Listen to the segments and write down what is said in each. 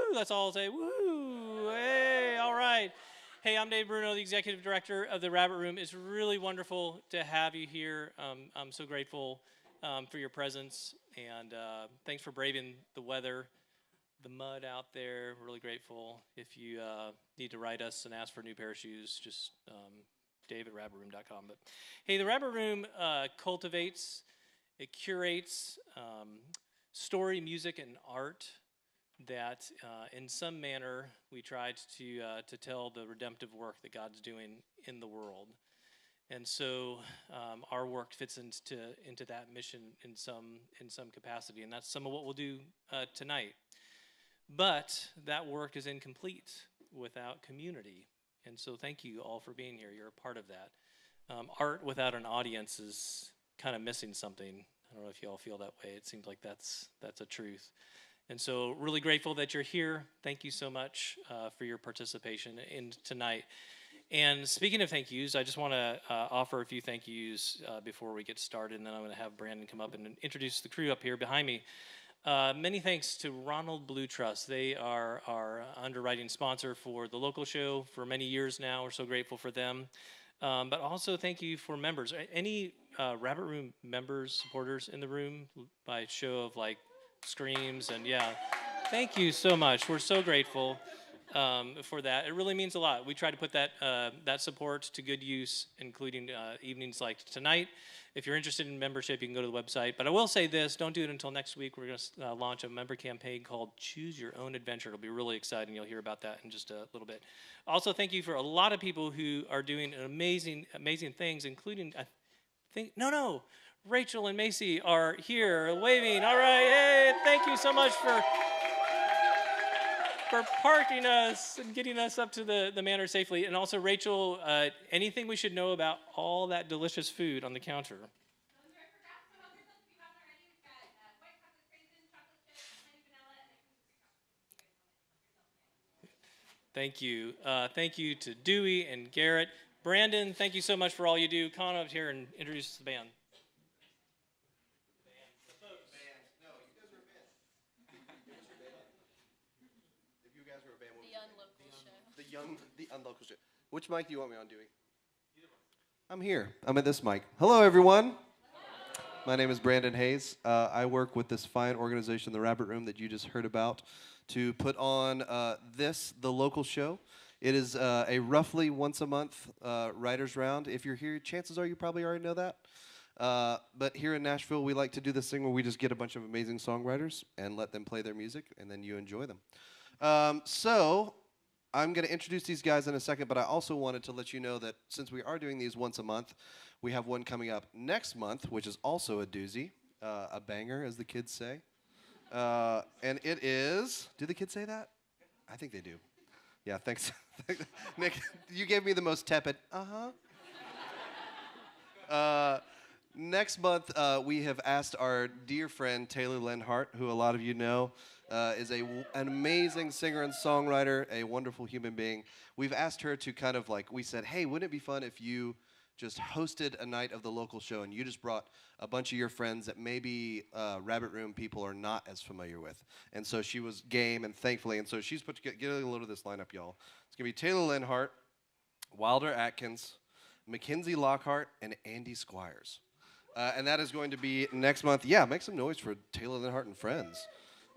woo. That's all I'll say. Woo. Hey, all right. Hey, I'm Dave Bruno, the executive director of the Rabbit Room. It's really wonderful to have you here. I'm so grateful for your presence, and thanks for braving the weather, the mud out there. Really grateful. If you need to write us and ask for a new pair of shoes, just Dave at rabbitroom.com. But hey, the Rabbit Room cultivates, it curates story, music, and art that in some manner we tried to tell the redemptive work that God's doing in the world. And so our work fits into that mission in some capacity, and that's some of what we'll do tonight. But that work is incomplete without community, and so thank you all for being here. You're a part of that. Art without an audience is kind of missing something. I don't know if you all feel that way. It seems like that's a truth. And so really grateful that you're here. Thank you so much for your participation in tonight. And speaking of thank yous, I just want to offer a few thank yous before we get started, and then I'm going to have Brandon come up and introduce the crew up here behind me. Many thanks to Ronald Blue Trust. They are our underwriting sponsor for the local show for many years now. We're so grateful for them. But also thank you for members. Any Rabbit Room members, supporters in the room by show of like screams? And yeah, thank you so much. We're so grateful for that. It really means a lot. We try to put that support to good use, including evenings like tonight. If you're interested in membership, you can go to the website. But I will say this, don't do it until next week. We're going to launch a member campaign called Choose Your Own Adventure. It'll be really exciting. You'll hear about that in just a little bit. Also, thank you for a lot of people who are doing amazing things, including, Rachel and Macy are here waving. All right, hey, thank you so much for parking us and getting us up to the manor safely. And also, Rachel, anything we should know about all that delicious food on the counter? Thank you. Thank you to Dewey and Garrett. Brandon, thank you so much for all you do. Come on up here and introduce the band. The unlocal show. Which mic do you want me on, Dewey? I'm here. I'm at this mic. Hello, everyone. My name is Brandon Hayes. I work with this fine organization, the Rabbit Room, that you just heard about, to put on the local show. It is a roughly once a month writers round. If you're here, chances are you probably already know that. But here in Nashville, we like to do this thing where we just get a bunch of amazing songwriters and let them play their music, and then you enjoy them. So I'm going to introduce these guys in a second, but I also wanted to let you know that since we are doing these once a month, we have one coming up next month, which is also a doozy, a banger, as the kids say. And it is, do the kids say that? I think they do. Yeah, thanks. Nick, you gave me the most tepid, Next month, we have asked our dear friend Taylor Lenhart, who a lot of you know, is an amazing singer and songwriter, a wonderful human being. We've asked her to kind of we said, hey, wouldn't it be fun if you just hosted a night of the local show and you just brought a bunch of your friends that maybe Rabbit Room people are not as familiar with? And so she was game, and thankfully, and so she's put together, get a little of this lineup, y'all. It's going to be Taylor Lenhart, Wilder Atkins, Mackenzie Lockhart, and Andy Squires. And that is going to be next month. Yeah, make some noise for Taylor Lenhart and friends.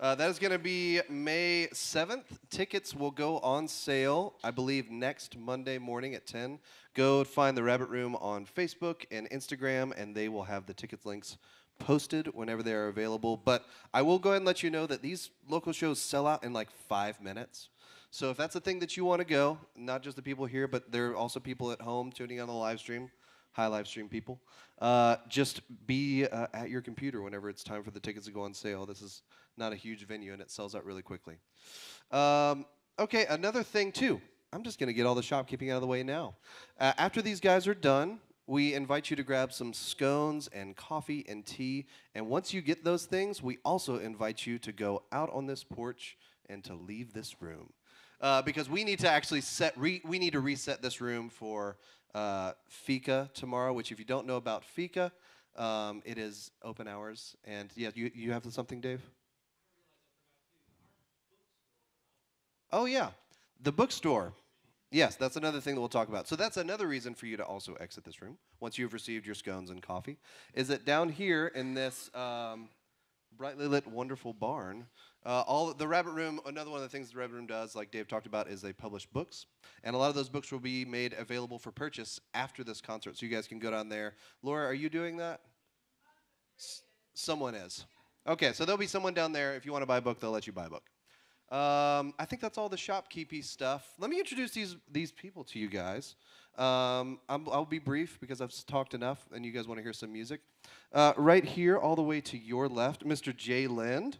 That is going to be May 7th. Tickets will go on sale, I believe, next Monday morning at 10. Go find the Rabbit Room on Facebook and Instagram, and they will have the ticket links posted whenever they are available. But I will go ahead and let you know that these local shows sell out in 5 minutes. So if that's a thing that you want to go, not just the people here, but there are also people at home tuning on the live stream. Hi, live stream people. Just be at your computer whenever it's time for the tickets to go on sale. This is not a huge venue, and it sells out really quickly. Okay, another thing, too. I'm just going to get all the shopkeeping out of the way now. After these guys are done, we invite you to grab some scones and coffee and tea. And once you get those things, we also invite you to go out on this porch and to leave this room. Because we need to actually we need to reset this room for Fika tomorrow, which if you don't know about Fika, it is open hours. And yeah, you have something, Dave? Oh, yeah. The bookstore. Yes, that's another thing that we'll talk about. So that's another reason for you to also exit this room once you've received your scones and coffee, is that down here in this brightly lit, wonderful barn, all the Rabbit Room, another one of the things the Rabbit Room does, like Dave talked about, is they publish books. And a lot of those books will be made available for purchase after this concert. So you guys can go down there. Laura, are you doing that? Someone is. Okay, so there'll be someone down there. If you want to buy a book, they'll let you buy a book. I think that's all the shopkeepy stuff. Let me introduce these people to you guys. I'll be brief because I've talked enough, and you guys want to hear some music. Right here, all the way to your left, Mr. Jay Lind.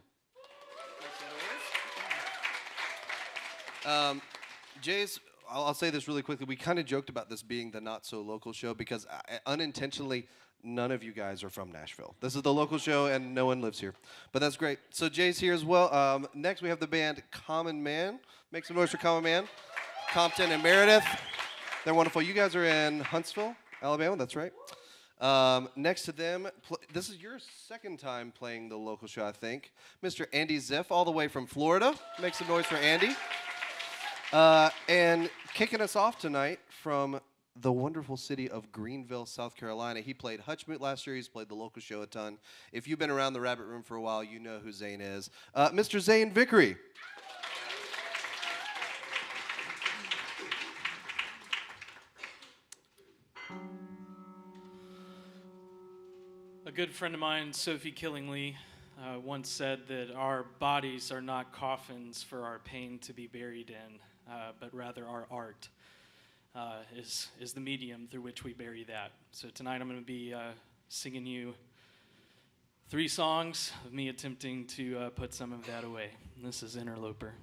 Jay's. I'll say this really quickly. We kind of joked about this being the not so local show because unintentionally, none of you guys are from Nashville. This is the local show, and no one lives here. But that's great. So Jay's here as well. Next, we have the band Common Man. Make some noise for Common Man. Compton and Meredith. They're wonderful. You guys are in Huntsville, Alabama. That's right. Next to them, this is your second time playing the local show, I think. Mr. Andy Zipf, all the way from Florida. Make some noise for Andy. And kicking us off tonight from the wonderful city of Greenville, South Carolina. He played Hutchmoot last year. He's played the local show a ton. If you've been around the Rabbit Room for a while, you know who Zane is. Mr. Zane Vickery. A good friend of mine, Sophie Killingly, once said that our bodies are not coffins for our pain to be buried in, but rather our art is the medium through which we bury that. So tonight I'm going to be singing you 3 songs of me attempting to put some of that away. This is Interloper.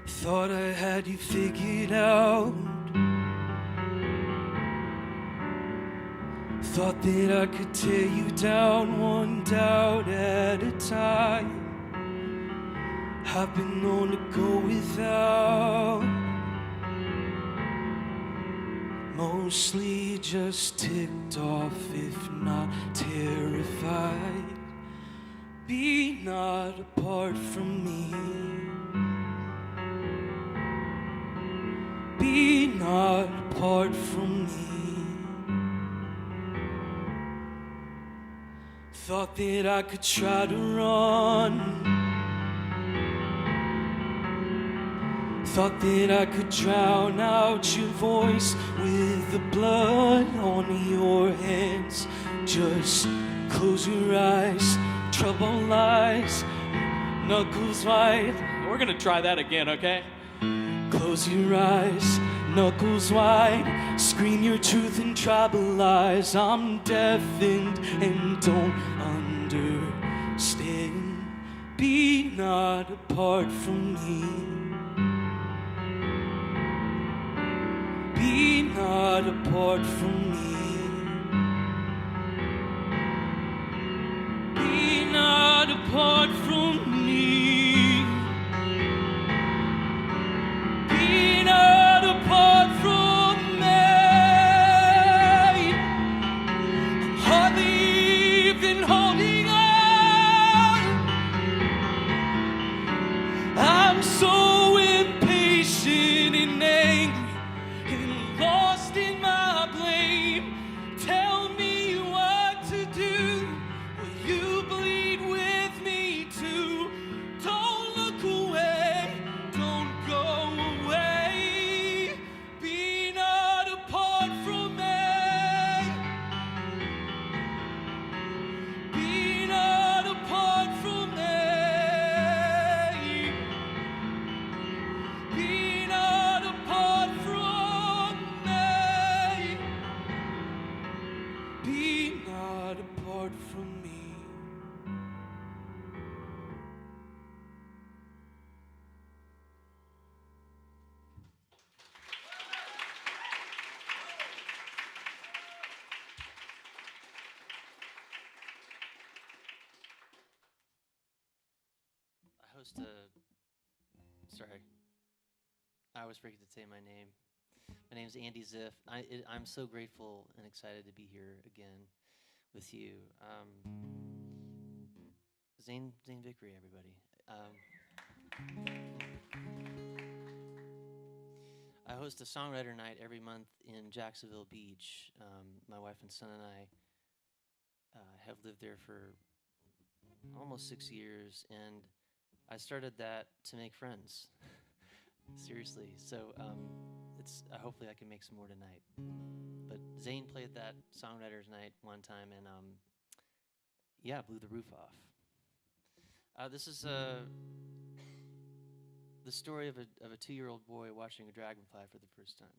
Thought I had you figured out. Thought that I could tear you down one doubt at a time. I've been known to go without, mostly just ticked off, if not terrified. Be not apart from me. Be not apart from me. Thought that I could try to run. Thought that I could drown out your voice with the blood on your hands. Just close your eyes, trouble lies, knuckles white. We're gonna try that again, okay? Close your eyes, knuckles wide, scream your truth and tribal lies. I'm deafened and don't understand. Be not apart from me. Be not apart from me. Be not apart from me. Be not apart from me. I'm hardly even holding on. I'm so impatient and angry and lost in my blame. Tell me what to do. Will you bleed with me too? Don't look away. Don't go away. Be not apart from me. Be not apart from me. Be not apart from me. Be not apart from me. I always forget to say my name. My name is Andy Zipf. I'm so grateful and excited to be here again with you. Zane Vickery, everybody. I host a songwriter night every month in Jacksonville Beach. My wife and son and I have lived there for almost 6 years, and I started that to make friends. Seriously. So hopefully I can make some more tonight. But Zane played that songwriters night one time, and blew the roof off. This is the story of a 2-year-old boy watching a dragonfly for the first time.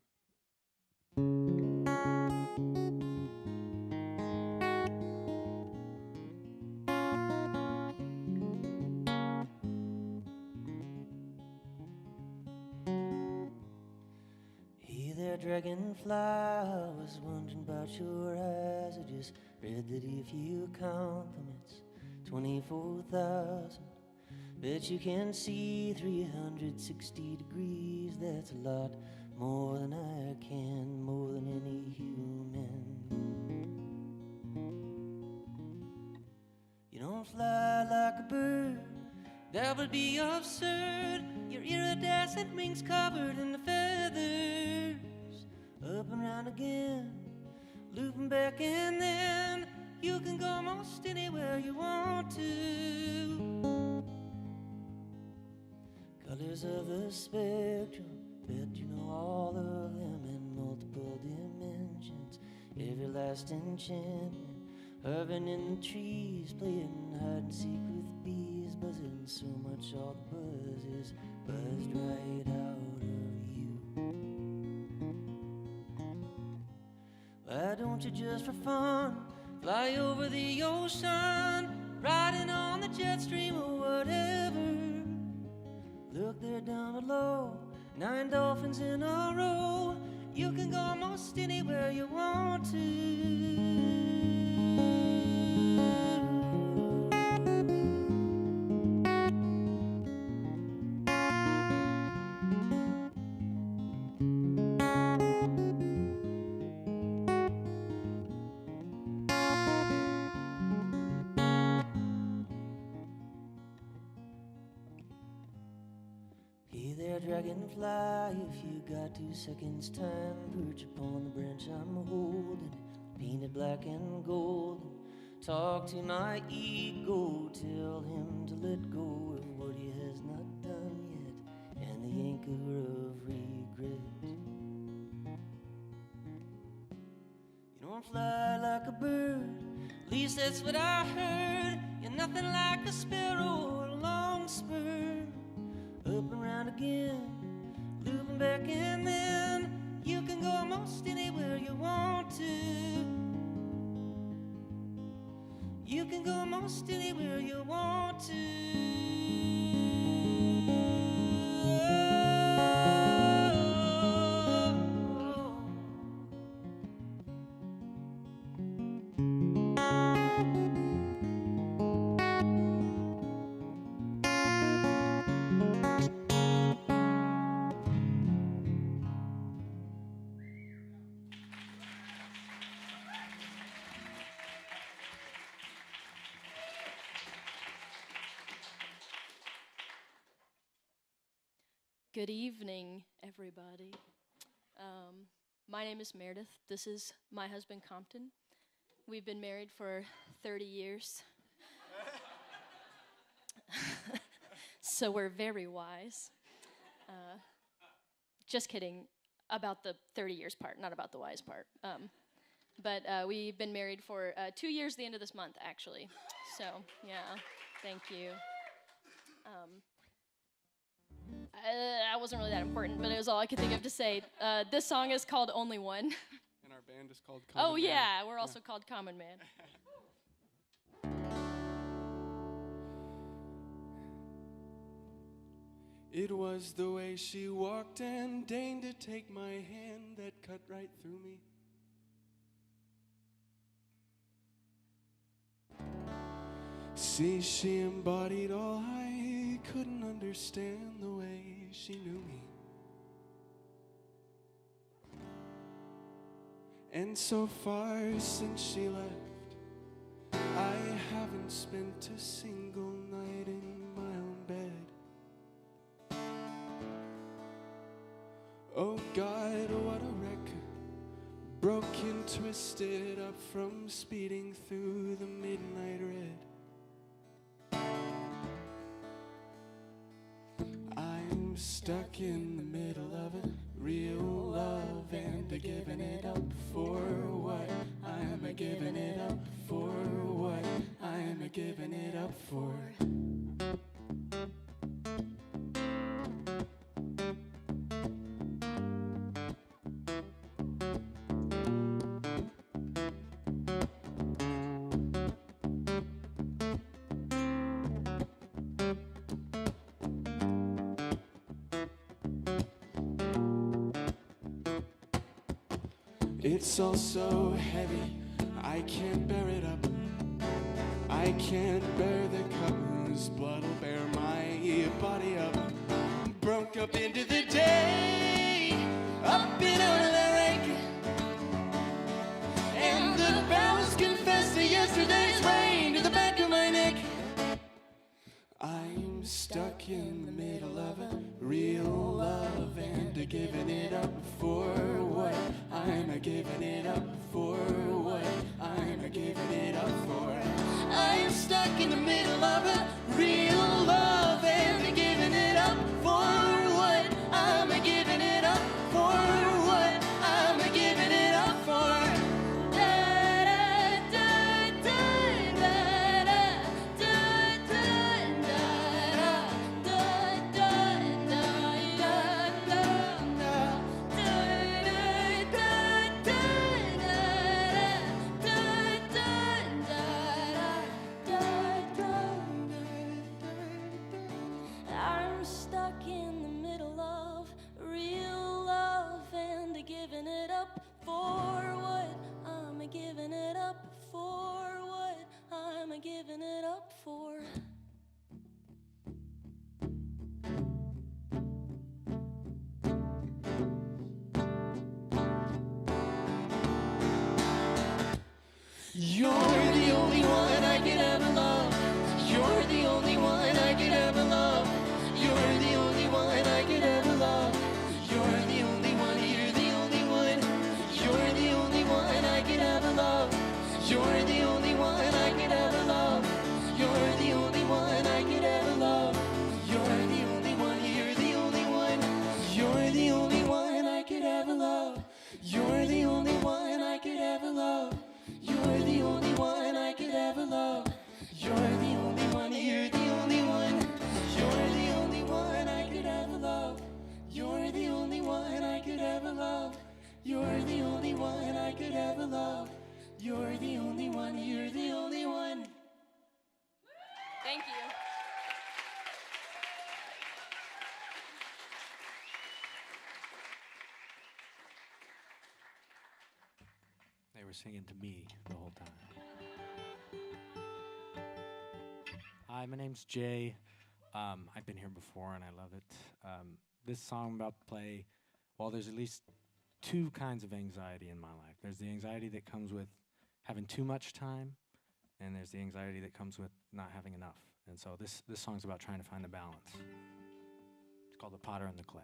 Hey there, dragonfly, I was wondering about your eyes. I just read that if you count them, it's 24,000. Bet you can see 360 degrees. That's a lot more than I can, more than any human. You don't fly like a bird, that would be absurd. Your iridescent wings covered in the feathers. Up and round again, looping back, and then you can go almost anywhere you want to. Colors of the spectrum, bet you know all of them in multiple dimensions. Every last enchantment, hovering in the trees, playing hide and seek with bees, buzzing so much all the buzz is buzzed right out of you. Why don't you just for fun fly over the ocean, riding on the jet stream or whatever? Look there down below, 9 dolphins in a row. You can go almost anywhere you want to. Hey there, dragonfly, if you got 2 seconds time, perch upon the branch I'm holding, painted black and gold. Talk to my ego, tell him to let go of what he has not done yet, and the anchor of regret. You don't fly like a bird, at least that's what I heard. You're nothing like a sparrow or a long spur. Up and round again, looping back, and then you can go almost anywhere you want to. You can go almost anywhere you want to. Good evening, everybody. My name is Meredith. This is my husband, Compton. We've been married for 30 years. So we're very wise. Just kidding about the 30 years part, not about the wise part. But we've been married for 2 years the end of this month, actually. So, yeah, thank you. I wasn't really that important, but it was all I could think of to say. This song is called Only One. And our band is called Common Man. Oh, yeah, we're also called Common Man. It was the way she walked and deigned to take my hand that cut right through me. See, she embodied all I couldn't understand, the way she knew me. And so far since she left, I haven't spent a single night in my own bed. Oh God, what a wreck. Broken, twisted up from speeding through the midnight red. I'm stuck in the middle of it, real love and giving it up for what? I'm giving it up for what? I'm giving it up for. It's all so heavy, I can't bear it up. I can't bear the cup whose blood will bear my body up. Broke up into the day, up and out of the rank. And the bells confess to yesterday's rain to the back of my neck. I'm stuck in the middle of it, real love and giving it up for what? I'm giving it up for what? I'm giving it up for. I'm stuck in the middle of it, real love and giving it up for what? I'm giving it up for what? I'm giving it up for. I'm stuck in the middle of real love and giving it up for what? I'm giving it up for what? I'm giving it up for. You're the only one I could ever love. You're the only one I could ever love. You're the only one I could ever love. You're the only one, you're the only one. You're the only one I could ever love. You're the only one I could ever love. You're the only one I could ever love. You're the only one, you're the only one. You're the only one I could ever love. You're the only one I could ever love. You're the only one I could ever love. You're the only one, you're the only one. You're the only one I could ever love. You're the only one I could ever love. You're the only one I could ever love. You're the only one, you're the only one. Thank you. They were singing to me the whole time. Hi, my name's Jay. I've been here before and I love it. This song I'm about to play, well, there's at least two kinds of anxiety in my life. There's the anxiety that comes with having too much time, and there's the anxiety that comes with not having enough. And so this song's about trying to find a balance. It's called The Potter and the Clay.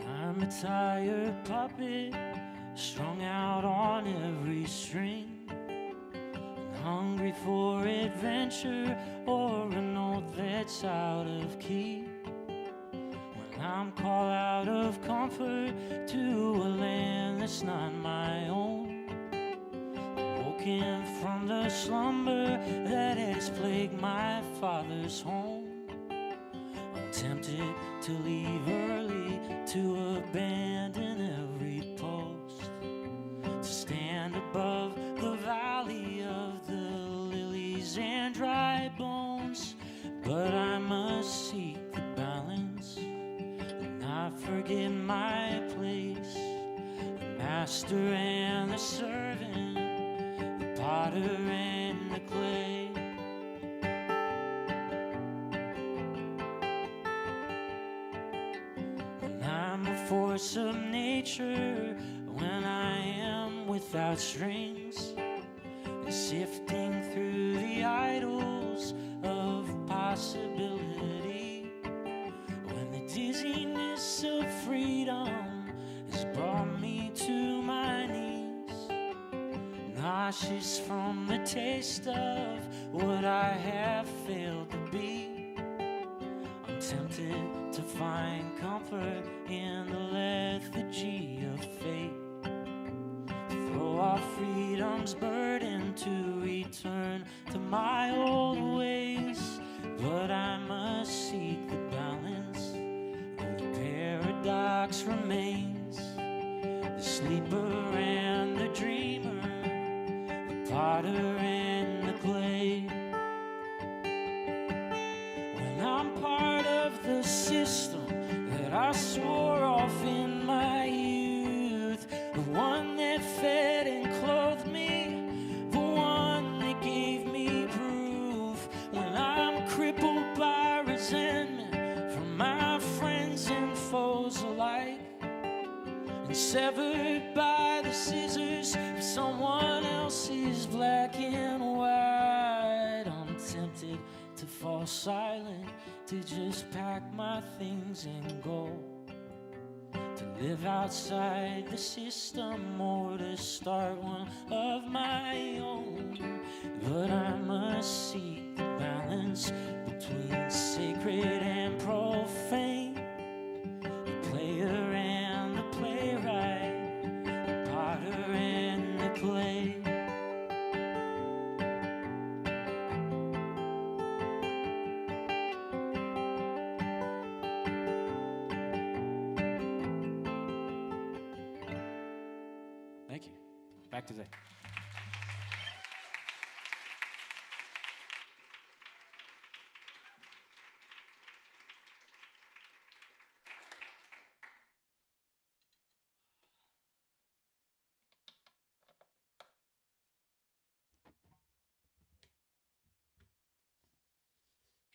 I'm a tired puppet, strung out on every string, and hungry for adventure or a note that's out of key. When I'm called out of comfort to a land that's not my own, woken from the slumber that has plagued my father's home. I'm tempted to leave early, to abandon every post, to stand above the valley of the lilies and dry bones. But I must seek the balance and not forget my place. master and the servant, the potter and the clay. When I'm a force of nature, when I am without strings, sifting through the idols of possibility, when the dizziness of freedom has brought me to my knees, nauseous from the taste of what I have failed to be. I'm tempted to find comfort in the lethargy of fate, throw off freedom's burden to return to my old ways. But I must seek the balance, though the paradox remains. The sleeper and the dreamer, the potter and the clay. When I'm part of the system that I swore off in my youth, the one that fed and clothed me, the one that gave me proof. When I'm crippled by resentment from my friends and foes alike, and severed by the scissors of someone else's black and white, I'm tempted to fall silent, to just pack my things and go, to live outside the system or to start one of my own. But I must seek the balance between sacred and profane, the player and the playwright, the potter and the clay. Thank you. Back to Zane.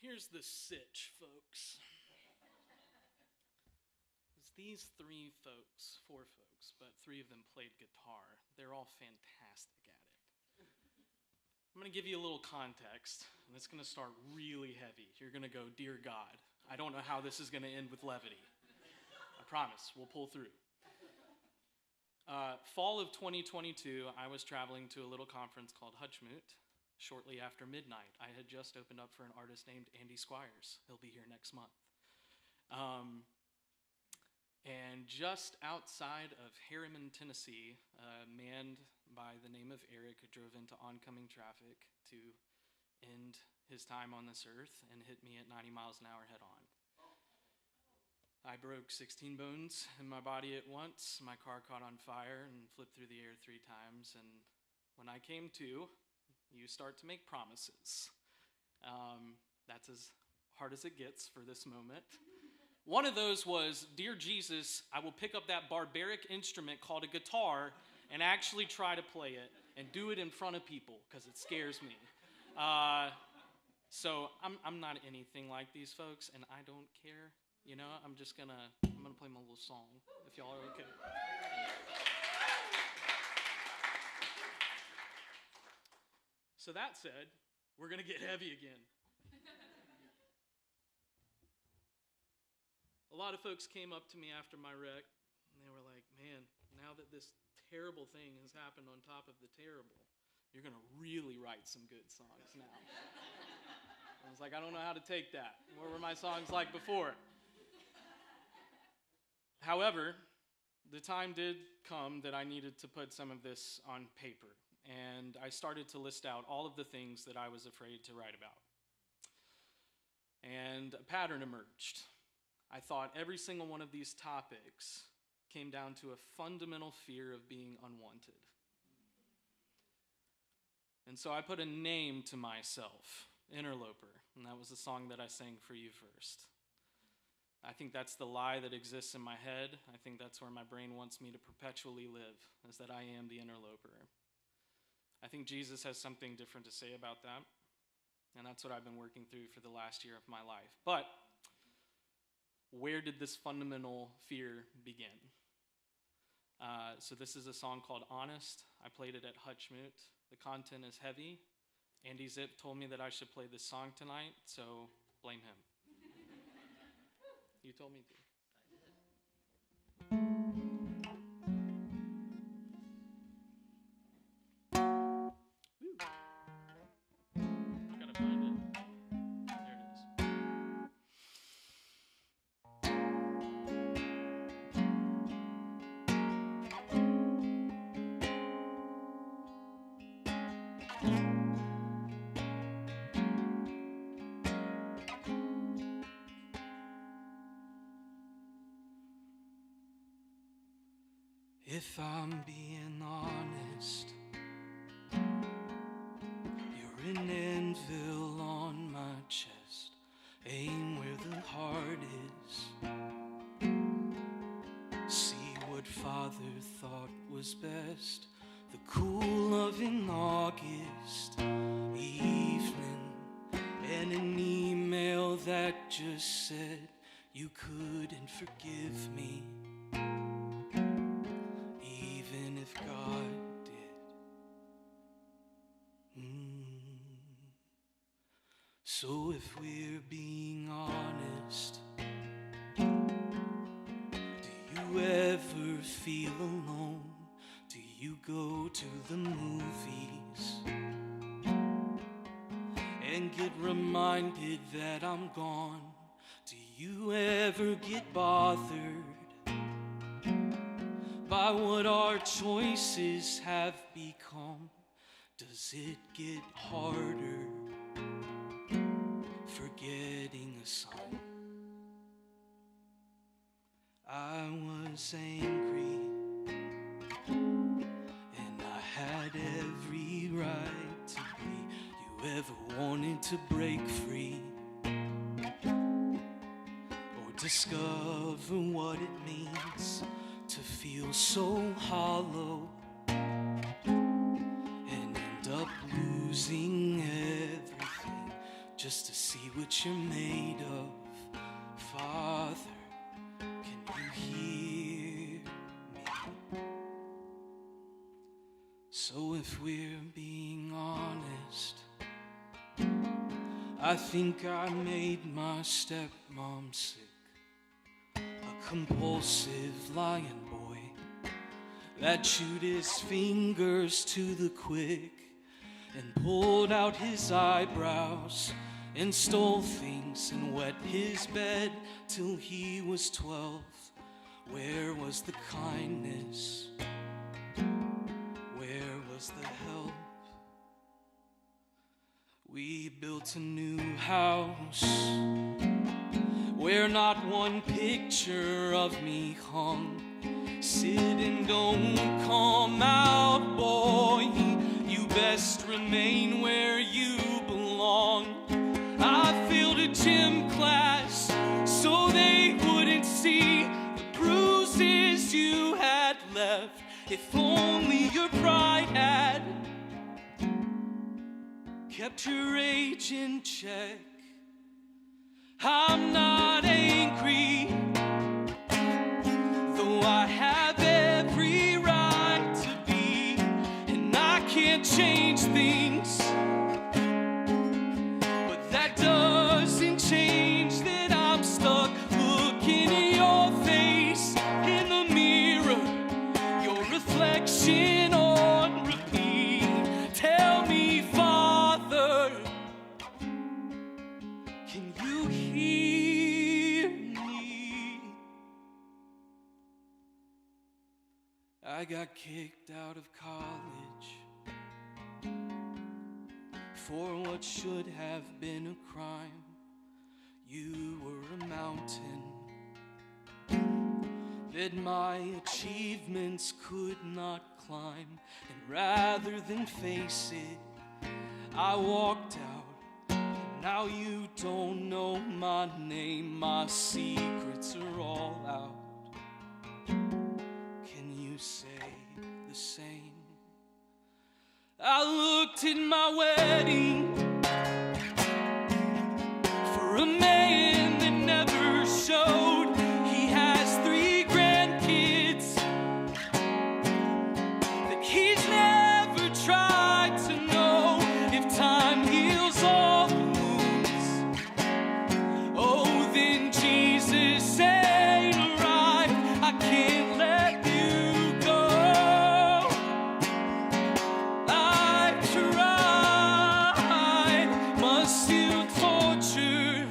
Here's the sitch, folks. It's these four folks, but three of them played guitar. They're all fantastic at it. I'm going to give you a little context, and it's going to start really heavy. You're going to go, dear God, I don't know how this is going to end with levity. I promise, we'll pull through. Fall of 2022, I was traveling to a little conference called Hutchmoot. Shortly after midnight, I had just opened up for an artist named Andy Squires. He'll be here next month. And just outside of Harriman, Tennessee, a man by the name of Eric drove into oncoming traffic to end his time on this earth and hit me at 90 miles an hour head on. I broke 16 bones in my body at once. My car caught on fire and flipped through the air 3 times. And when I came to, you start to make promises. That's as hard as it gets for this moment. One of those was, dear Jesus, I will pick up that barbaric instrument called a guitar and actually try to play it and do it in front of people because it scares me. So I'm not anything like these folks, and I don't care. You know, I'm gonna play my little song if y'all are okay. So that said, we're gonna get heavy again. A lot of folks came up to me after my wreck, and they were like, man, now that this terrible thing has happened on top of the terrible, you're going to really write some good songs now. I was like, I don't know how to take that. What were my songs like before? However, the time did come that I needed to put some of this on paper, and I started to list out all of the things that I was afraid to write about. And a pattern emerged. I thought every single one of these topics came down to a fundamental fear of being unwanted. And so I put a name to myself, Interloper, and that was the song that I sang for you first. I think that's the lie that exists in my head. I think that's where my brain wants me to perpetually live, is that I am the interloper. I think Jesus has something different to say about that, and that's what I've been working through for the last year of my life. But where did this fundamental fear begin? So this is a song called Honest. I played it at Hutchmoot. The content is heavy. Andy Zipf told me that I should play this song tonight, so blame him. You told me to. I gotta find it. There it is. If I'm being honest, you're an anvil on my chest. Aim where the heart is. See what Father thought was best. The cool of an August evening, and an email that just said you couldn't forgive me. If God did. So if we're being honest, do you ever feel alone? Do you go to the movies and get reminded that I'm gone? Do you ever get bothered by what our choices have become? Does it get harder forgetting a song? I was angry, and I had every right to be. You ever wanted to break free or discover what it means to feel so hollow and end up losing everything just to see what you're made of? Father, can you hear me? So if we're being honest, I think I made my stepmom sick. A compulsive lion boy that chewed his fingers to the quick and pulled out his eyebrows and stole things and wet his bed till he was 12. Where was the kindness? Where was the help? We built a new house where not one picture of me hung. Sit and don't come out, boy. You best remain where you belong. I filled a gym class so they wouldn't see the bruises you had left. If only your pride had kept your rage in check. I'm not angry, though I have every right to be, and I can't change things, but that doesn't change that I'm stuck looking in your face in the mirror, your reflection on repeat. Tell me, Father, can you hear me? I got kicked out of college for what should have been a crime. You were a mountain that my achievements could not climb, and rather than face it, I walked out. Now you don't know my name, my secrets interrupted my wedding for a man that never showed he has 3 grandkids that he's never tried to know if time heals all the wounds. Oh, then Jesus ain't right. I can't let you go. I've tried, must you torture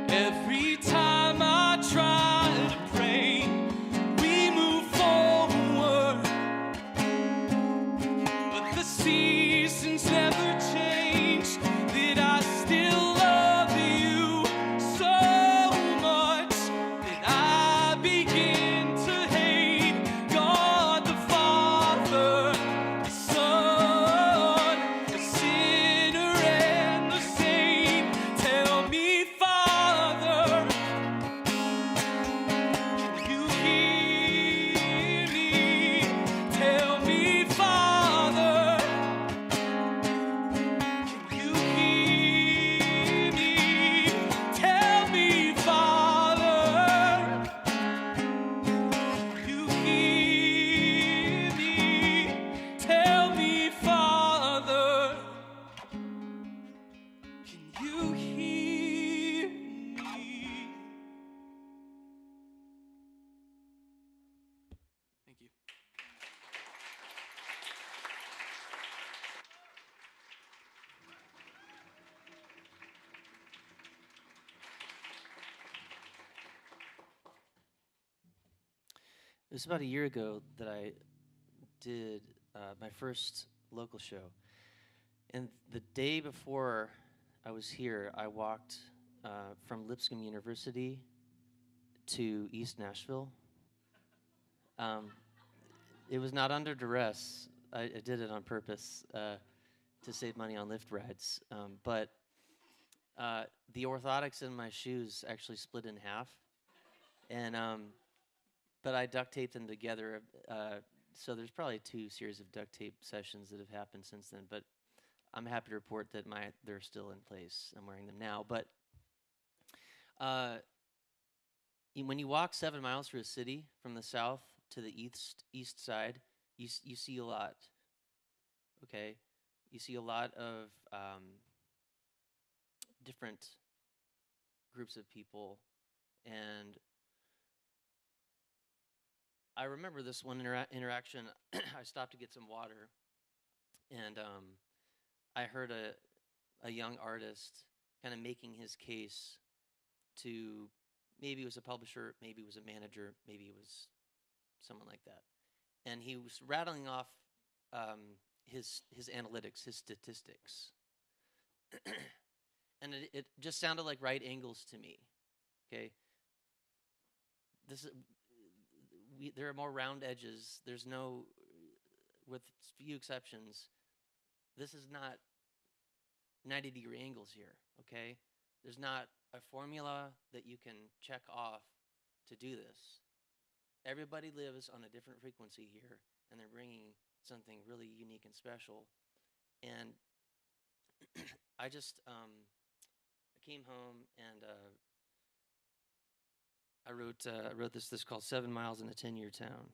every time I try to pray. We move forward, but the seasons never change. That I still love you so much that I begin to hate God the Father, the Son, the sinner and the saint. Tell me, Father, can you hear me? Tell me, Father, can you hear me? Tell me, Father, can you hear me? Tell me, Father, can you hear me? Thank you. It was about a year ago that I did my first local show. And the day before I was here, I walked from Lipscomb University to East Nashville. It was not under duress. I did it on purpose to save money on Lyft rides. But the orthotics in my shoes actually split in half. And but I duct taped them together. So there's probably 2 series of duct tape sessions that have happened since then. But I'm happy to report that they're still in place. I'm wearing them now. But when you walk 7 miles through a city from the south to the east side, you see a lot. Okay, you see a lot of different groups of people, and I remember this one interaction. I stopped to get some water, and I heard a young artist kind of making his case to, maybe it was a publisher, maybe it was a manager, maybe it was someone like that. And he was rattling off his analytics, his statistics. And it just sounded like right angles to me. Okay, there are more round edges. There's no, with few exceptions, this is not 90-degree angles here, okay? There's not a formula that you can check off to do this. Everybody lives on a different frequency here, and they're bringing something really unique and special. And I just, I came home and I wrote this called 7 Miles in a 10-Year Town.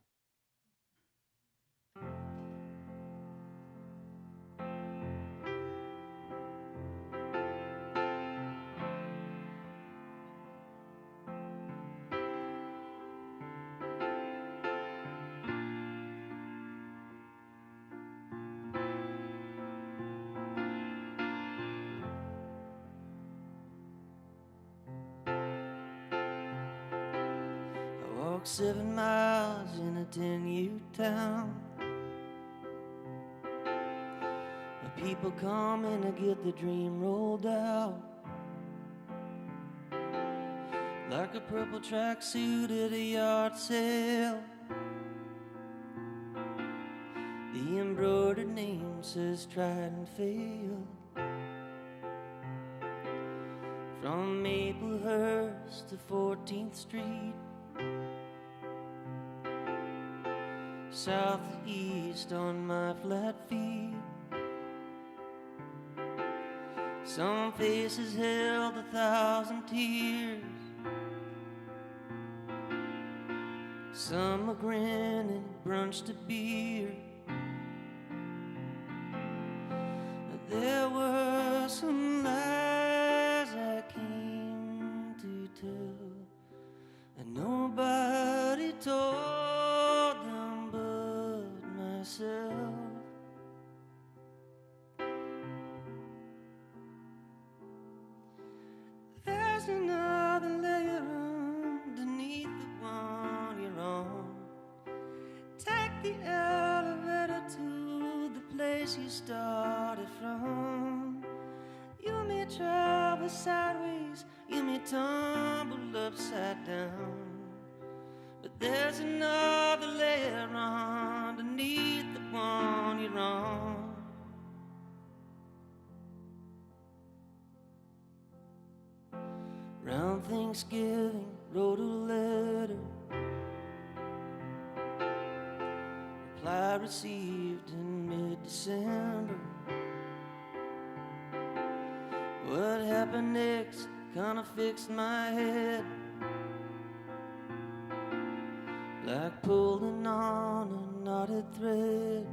Walk 7 miles in a 10-year town. The people coming to get the dream rolled out. Like a purple tracksuit at a yard sale. The embroidered name says tried and failed. From Maplehurst to 14th Street, southeast on my flat feet. Some faces held 1,000 tears. Some were grinning, brunched a beer. There were some lies I came to tell, and nobody told them but myself. There's another layer underneath the one you're on. Take the elevator to the place you started from. You may travel sideways, you may tumble upside down, but there's another layer underneath the one you're on. Round Thanksgiving, wrote a letter. Reply received in mid-December. What happened next kinda fixed my head, like pulling on a knotted thread.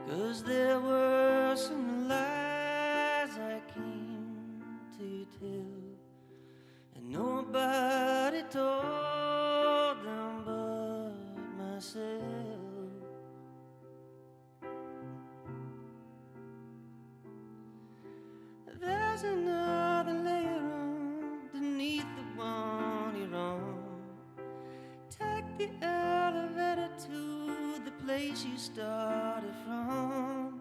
'Cause there were some lies I came to tell, and nobody told them but myself. There's another layer underneath the one you're on. Take the elevator to the place you started from.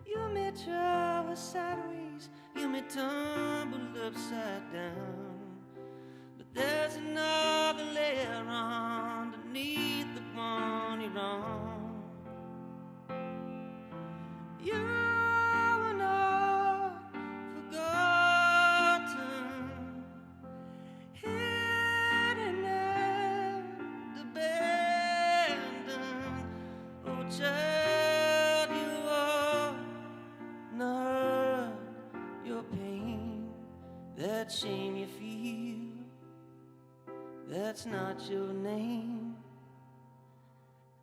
You may travel sideways, you may tumble upside down, but there's another layer underneath the one you're on. You are not forgotten, hidden and abandoned. Oh, child, you are not your pain, that shame you feel, that's not your name.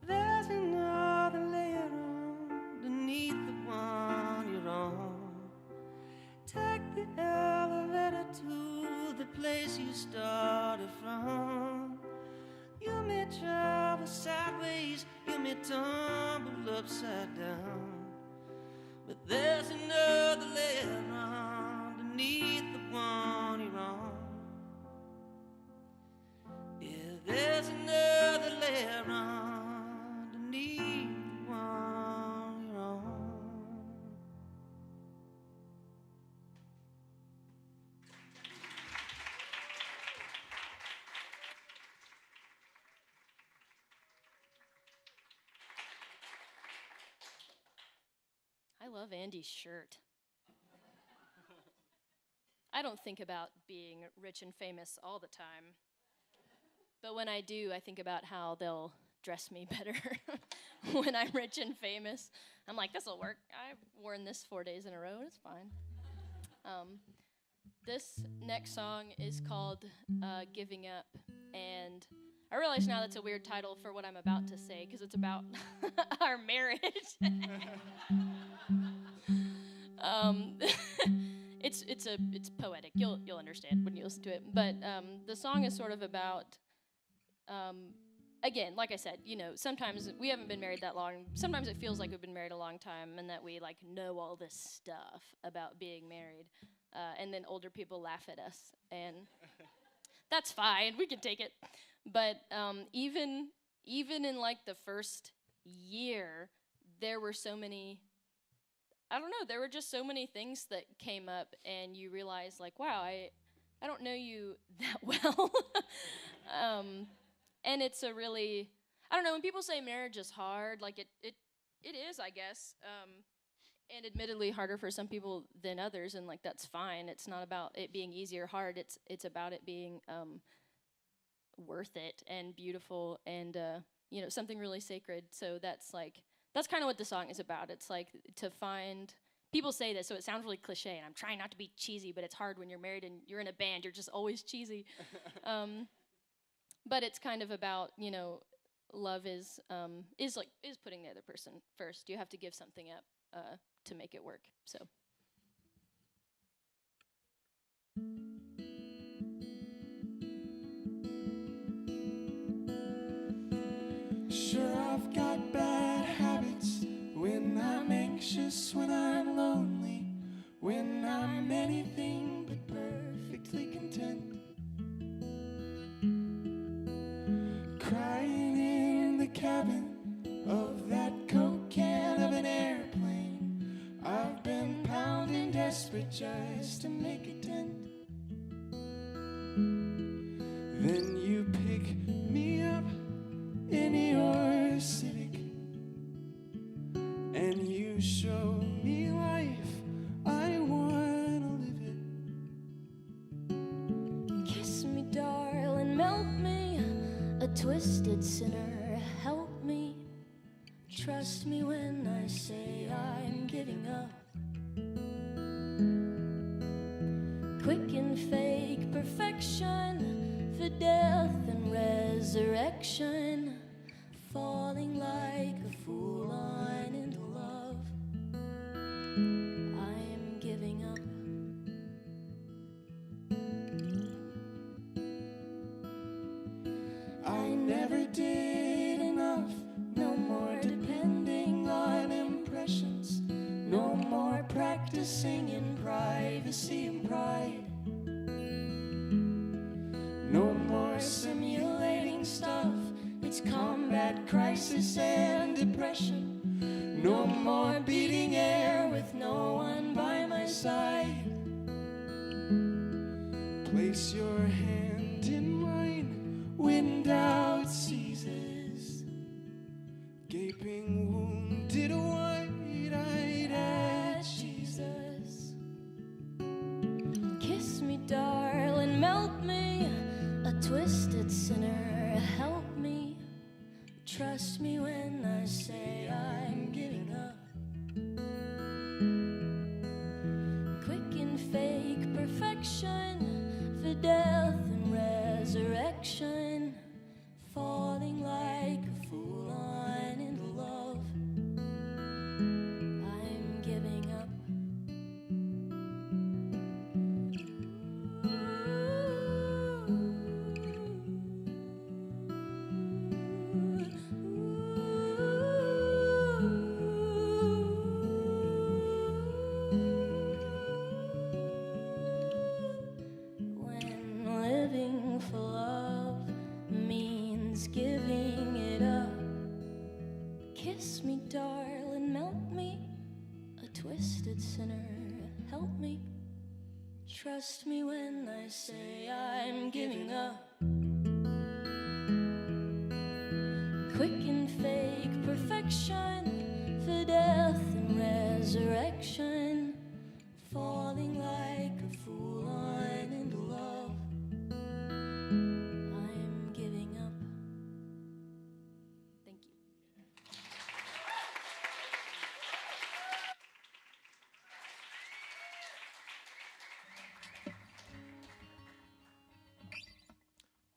There's another layer underneath the one you're on. Take the elevator to the place you started from. You may travel sideways, you may tumble upside down, but there's another layer underneath the one you're on. Yeah, there's another layer underneath the one you're on. I love Andy's shirt. I don't think about being rich and famous all the time, but when I do, I think about how they'll dress me better when I'm rich and famous. I'm like, this will work. I've worn this 4 days in a row. It's fine. This next song is called Giving Up, and I realize now that's a weird title for what I'm about to say because it's about our marriage. It's poetic. You'll understand when you listen to it. But the song is sort of about, again, like I said, you know, sometimes we haven't been married that long. Sometimes it feels like we've been married a long time and that we like know all this stuff about being married, and then older people laugh at us, and that's fine. We can take it. But even in like the first year, there were so many. I don't know, there were just so many things that came up, and you realize, like, wow, I don't know you that well. And it's a really, I don't know, when people say marriage is hard, like, it is, I guess, and admittedly harder for some people than others, and, like, that's fine. It's not about it being easy or hard. It's about it being worth it and beautiful and you know, something really sacred. So that's kind of what the song is about. It's like to find, people say this, so it sounds really cliche, and I'm trying not to be cheesy, but it's hard when you're married and you're in a band, you're just always cheesy. But it's kind of about, you know, love is putting the other person first. You have to give something up to make it work. So. Sure, I've got bad habits when I'm anxious, when I'm lonely, when I'm anything but perfectly content. Crying in the cabin of that Coke can of an airplane. I've been pounding desperate just to make a dent. Then you pick me up in your Civic, and you show me life, I wanna live it. Kiss me, darling, melt me, a twisted sinner, help me. Trust me when I say I'm giving up. Quick and fake perfection, for death and resurrection. Falling like a fool on into love. I am giving up. I never did enough. No more depending on impressions. No more practicing in privacy and pride. No more simulating stuff. It's combat, crisis, and depression. No more beating air with no one by my side. Place your hand in mine, wind out seizes. Gaping, wounded, wide-eyed at Jesus. Kiss me, darling, melt me, a twisted sinner, help me. Trust me when I say I'm giving up. Quick and fake perfection, for death and resurrection. Falling like a fool on into love. I'm giving up. When living for love means giving it up. Kiss me, darling, melt me, a twisted sinner, help me. Trust me when I say I'm giving up. Quick and fake perfection, for death and resurrection. Falling like a fool on into love. I'm giving up. Thank you.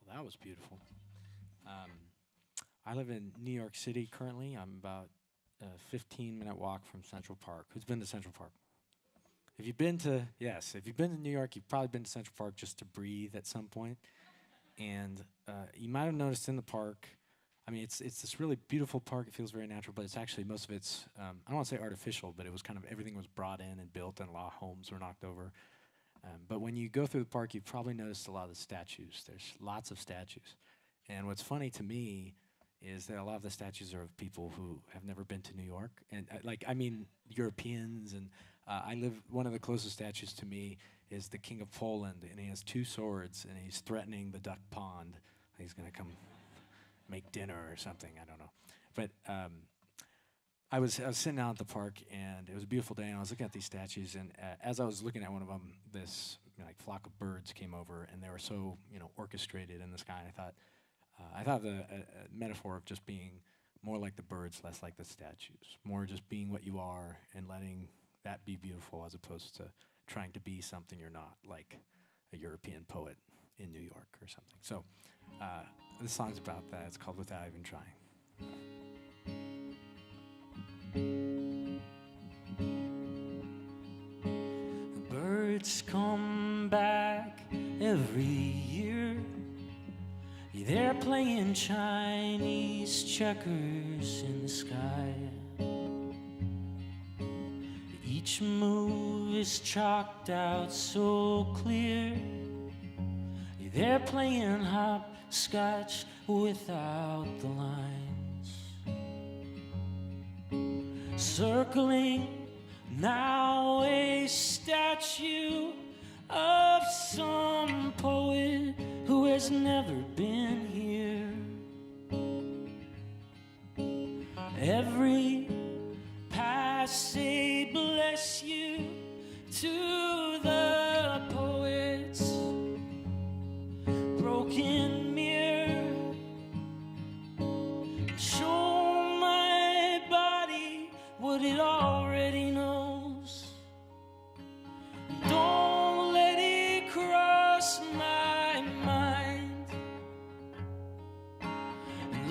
Well, that was beautiful. I live in New York City currently. I'm about a 15-minute walk from Central Park. Who's been to Central Park? If you've been to New York, you've probably been to Central Park just to breathe at some point. And you might have noticed in the park, I mean, it's this really beautiful park. It feels very natural, but it's actually, most of it's, I don't want to say artificial, but it was kind of, everything was brought in and built, and a lot of homes were knocked over. But when you go through the park, you've probably noticed a lot of the statues. There's lots of statues. And what's funny to me is that a lot of the statues are of people who have never been to New York. And Europeans. And one of the closest statues to me is the King of Poland, and he has two swords, and he's threatening the duck pond. He's gonna come make dinner or something, I don't know. But I was sitting out at the park, and it was a beautiful day, and I was looking at these statues, and as I was looking at one of them, this like flock of birds came over, and they were so orchestrated in the sky. And I thought the metaphor of just being more like the birds, less like the statues, more just being what you are and letting that be beautiful, as opposed to trying to be something you're not, like a European poet in New York or something. So this song's about that. It's called Without Even Trying. The birds come back every year. They're playing Chinese checkers in the sky. Each move is chalked out so clear. They're playing hopscotch without the lines. Circling now a statue of some poet who has never been here. Every pass say bless you to the poets. Broken mirror, show my body what it already knows. Don't let it cross my mind.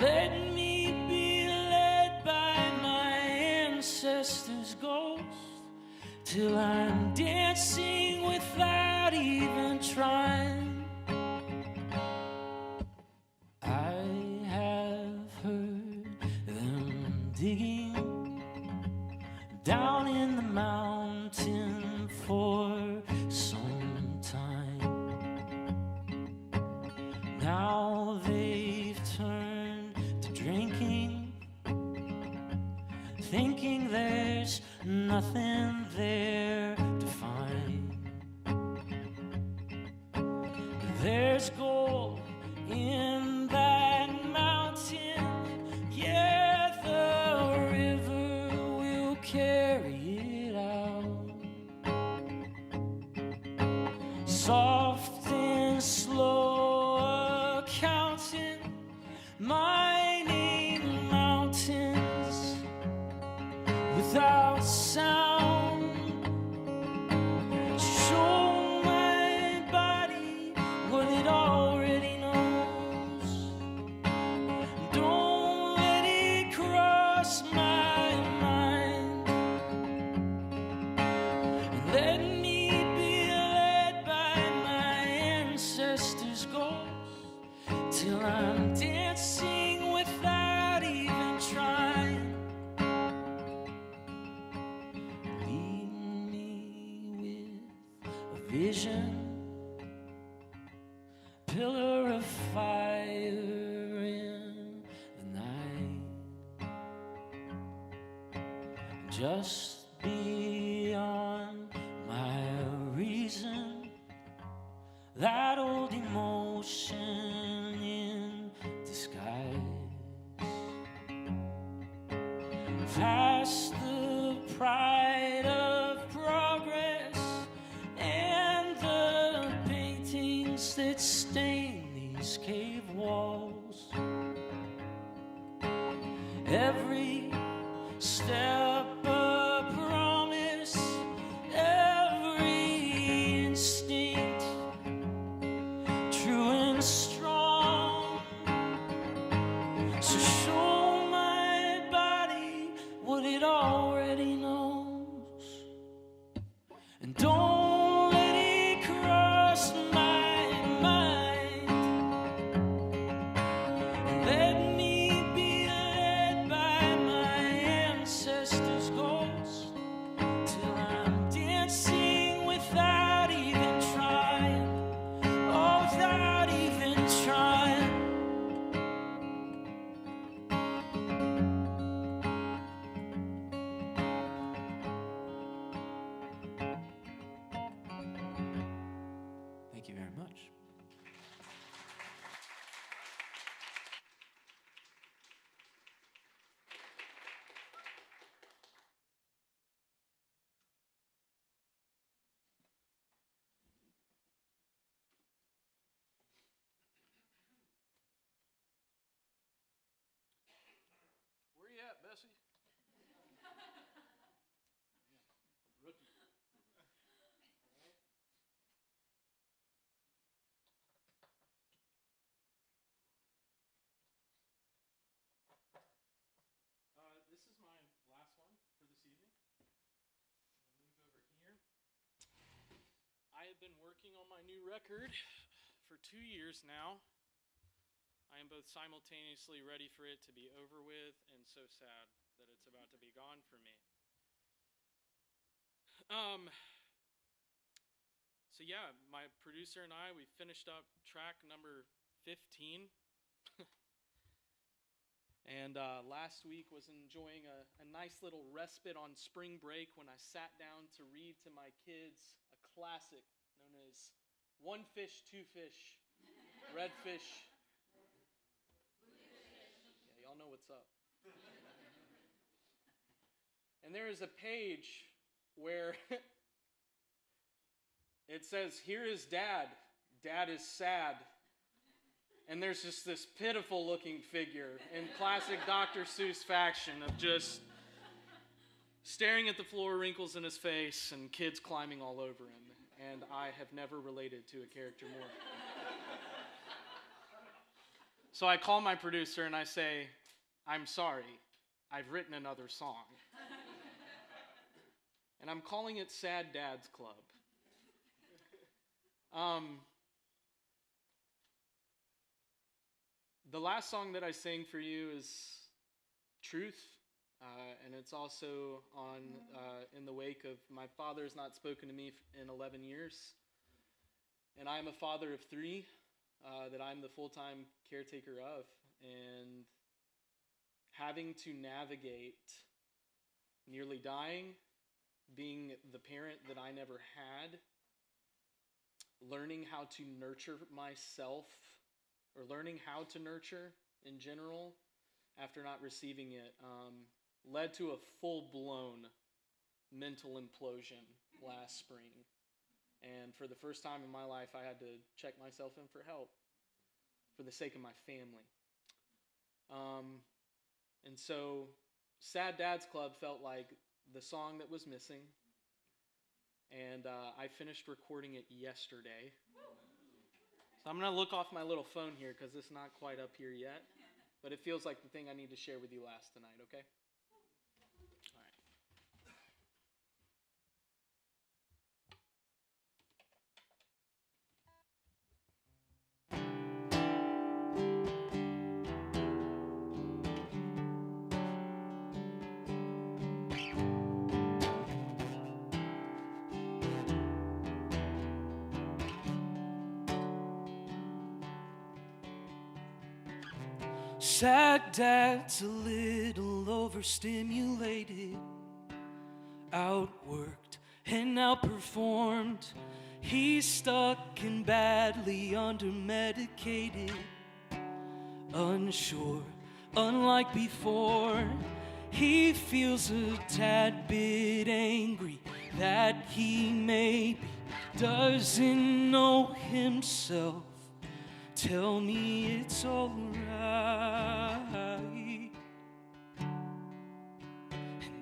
Let me be led by my ancestors' ghost till I'm dancing without even trying. I have heard them digging down in the mountain for some time. Now they've turned to drinking, thinking there's nothing there to find. There's gold in that mountain, yeah, the river will carry it out. Soft and slow accounting, mining mountains without sound. Show my body what it already knows. Don't let it cross my mind. Let me be led by my ancestors' ghost till I'm dancing without even trying. Lead me with a vision, pillar of fire in the night, just beyond my reason, that old emotion in disguise, past the pride of progress and the paintings that stain these cave walls. Every step a promise, every instinct true and strong. So show my body what it already knows, and don't let it cross my mind. Let me be led by my ancestors' ghost till I'm dancing without even trying. Oh, without even trying. Thank you very much. been working on my new record for 2 years now. I am both simultaneously ready for it to be over with and so sad that it's about to be gone for me. So yeah, my producer and I, we finished up track number 15. And last week was enjoying a nice little respite on spring break when I sat down to read to my kids a classic known as One Fish, Two Fish, Red Fish. Yeah, y'all know what's up. And there is a page where it says, "Here is Dad. Dad is sad." And there's just this pitiful looking figure in classic Dr. Seuss fashion of just staring at the floor, wrinkles in his face, and kids climbing all over him. And I have never related to a character more. So I call my producer and I say, "I'm sorry, I've written another song. And I'm calling it Sad Dad's Club." The last song that I sang for you is Truth, and it's also in the wake of my father has not spoken to me in 11 years, and I'm a father of 3 that I'm the full-time caretaker of, and having to navigate nearly dying, being the parent that I never had, learning how to nurture myself, or learning how to nurture in general after not receiving it, led to a full-blown mental implosion last spring. And for the first time in my life, I had to check myself in for help for the sake of my family. And so Sad Dad's Club felt like the song that was missing. And I finished recording it yesterday. So I'm going to look off my little phone here because it's not quite up here yet. But it feels like the thing I need to share with you last tonight, okay? All right. Sad dad's a little overstimulated, outworked and outperformed. He's stuck and badly undermedicated, unsure, unlike before. He feels a tad bit angry that he maybe doesn't know himself. Tell me it's alright. And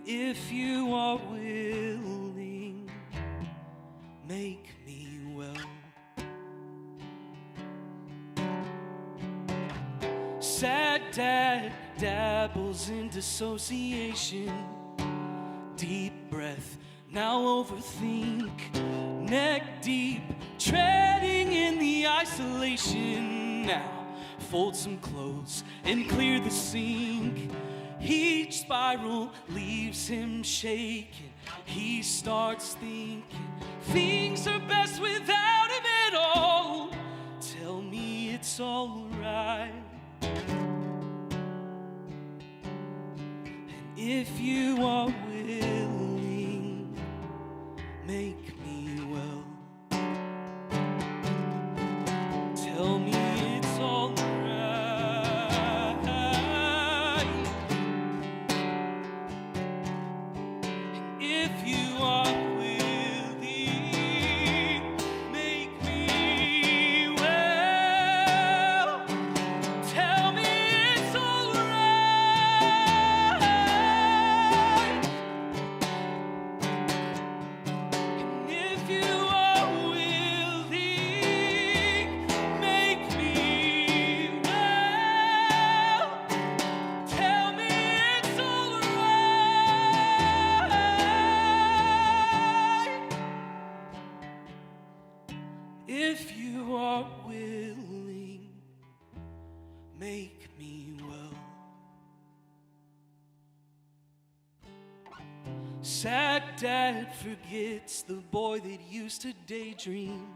if you are willing, make me well. Sad dad dabbles in dissociation. Deep breath, now overthink. Neck deep, treading in the isolation. Now fold some clothes and clear the sink. Each spiral leaves him shaking. He starts thinking things are best without him at all. Tell me it's alright. And if you are willing, make me well. Tell me it's alright. And if you are willing, make me well. Tell me it's alright. if you are willing, make me well. Sad dad forgets the boy that used to daydream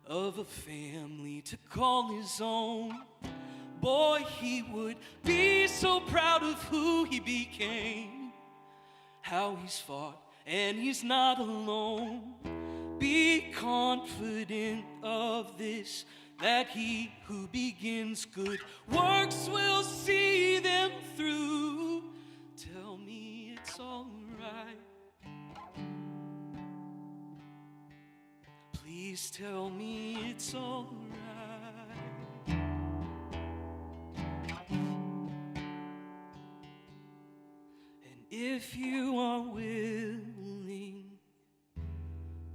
of a family to call his own. Boy, he would be so proud of who he became, how he's fought and he's not alone. Be confident of this, that he who begins good works will see them through. Tell me it's all right. Please tell me it's all right. And if you are willing,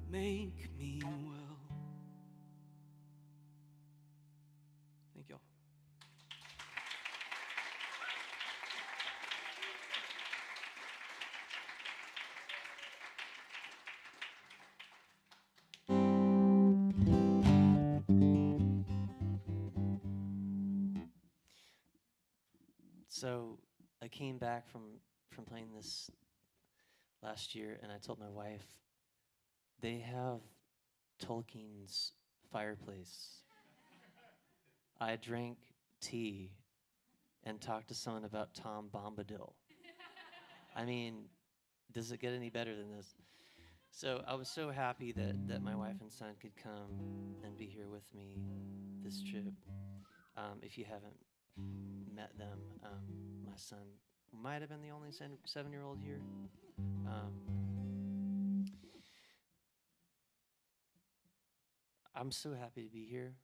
make me well. Thank y'all. So I came back from playing this last year, and I told my wife, they have Tolkien's fireplace. I drank tea and talked to someone about Tom Bombadil. I mean, does it get any better than this? So I was so happy that my wife and son could come and be here with me this trip. If you haven't met them, my son might have been the only 7-year-old here. I'm so happy to be here.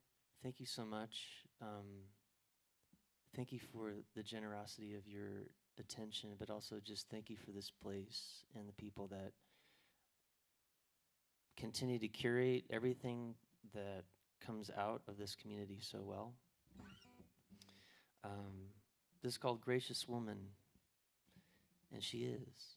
Thank you so much. Thank you for the generosity of your attention, but also just thank you for this place and the people that continue to curate everything that comes out of this community so well. This is called Gracious Woman, and she is.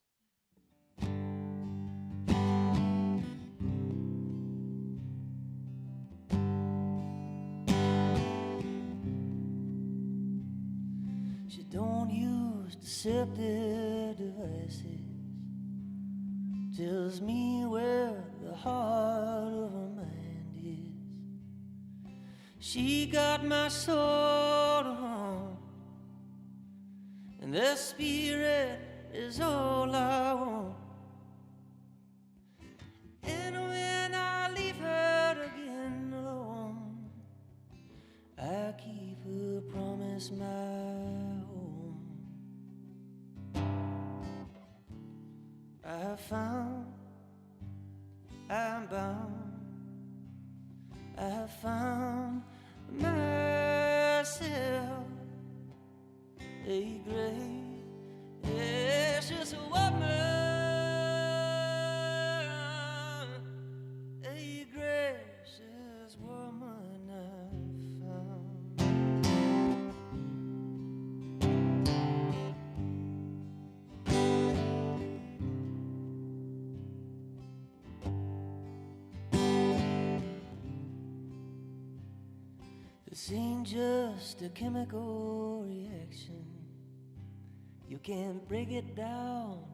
She don't use deceptive devices, tells me where the heart of her mind is. She got my soul on, and the spirit is all I want. And when I leave her again alone, I keep her promise my home. I have found, I'm bound, I have found myself a gracious woman, a gracious woman I found. This ain't just a chemical reaction. You can't break it down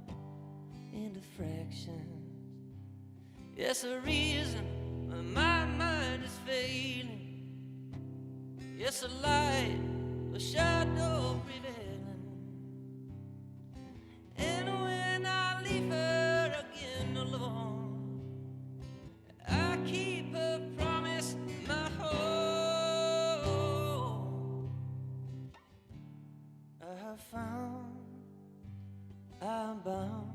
into fractions. It's a reason my mind is failing. It's a light, a shadow prevailing. And when I leave her again alone, I keep her promise my home. I have found, I'm bound,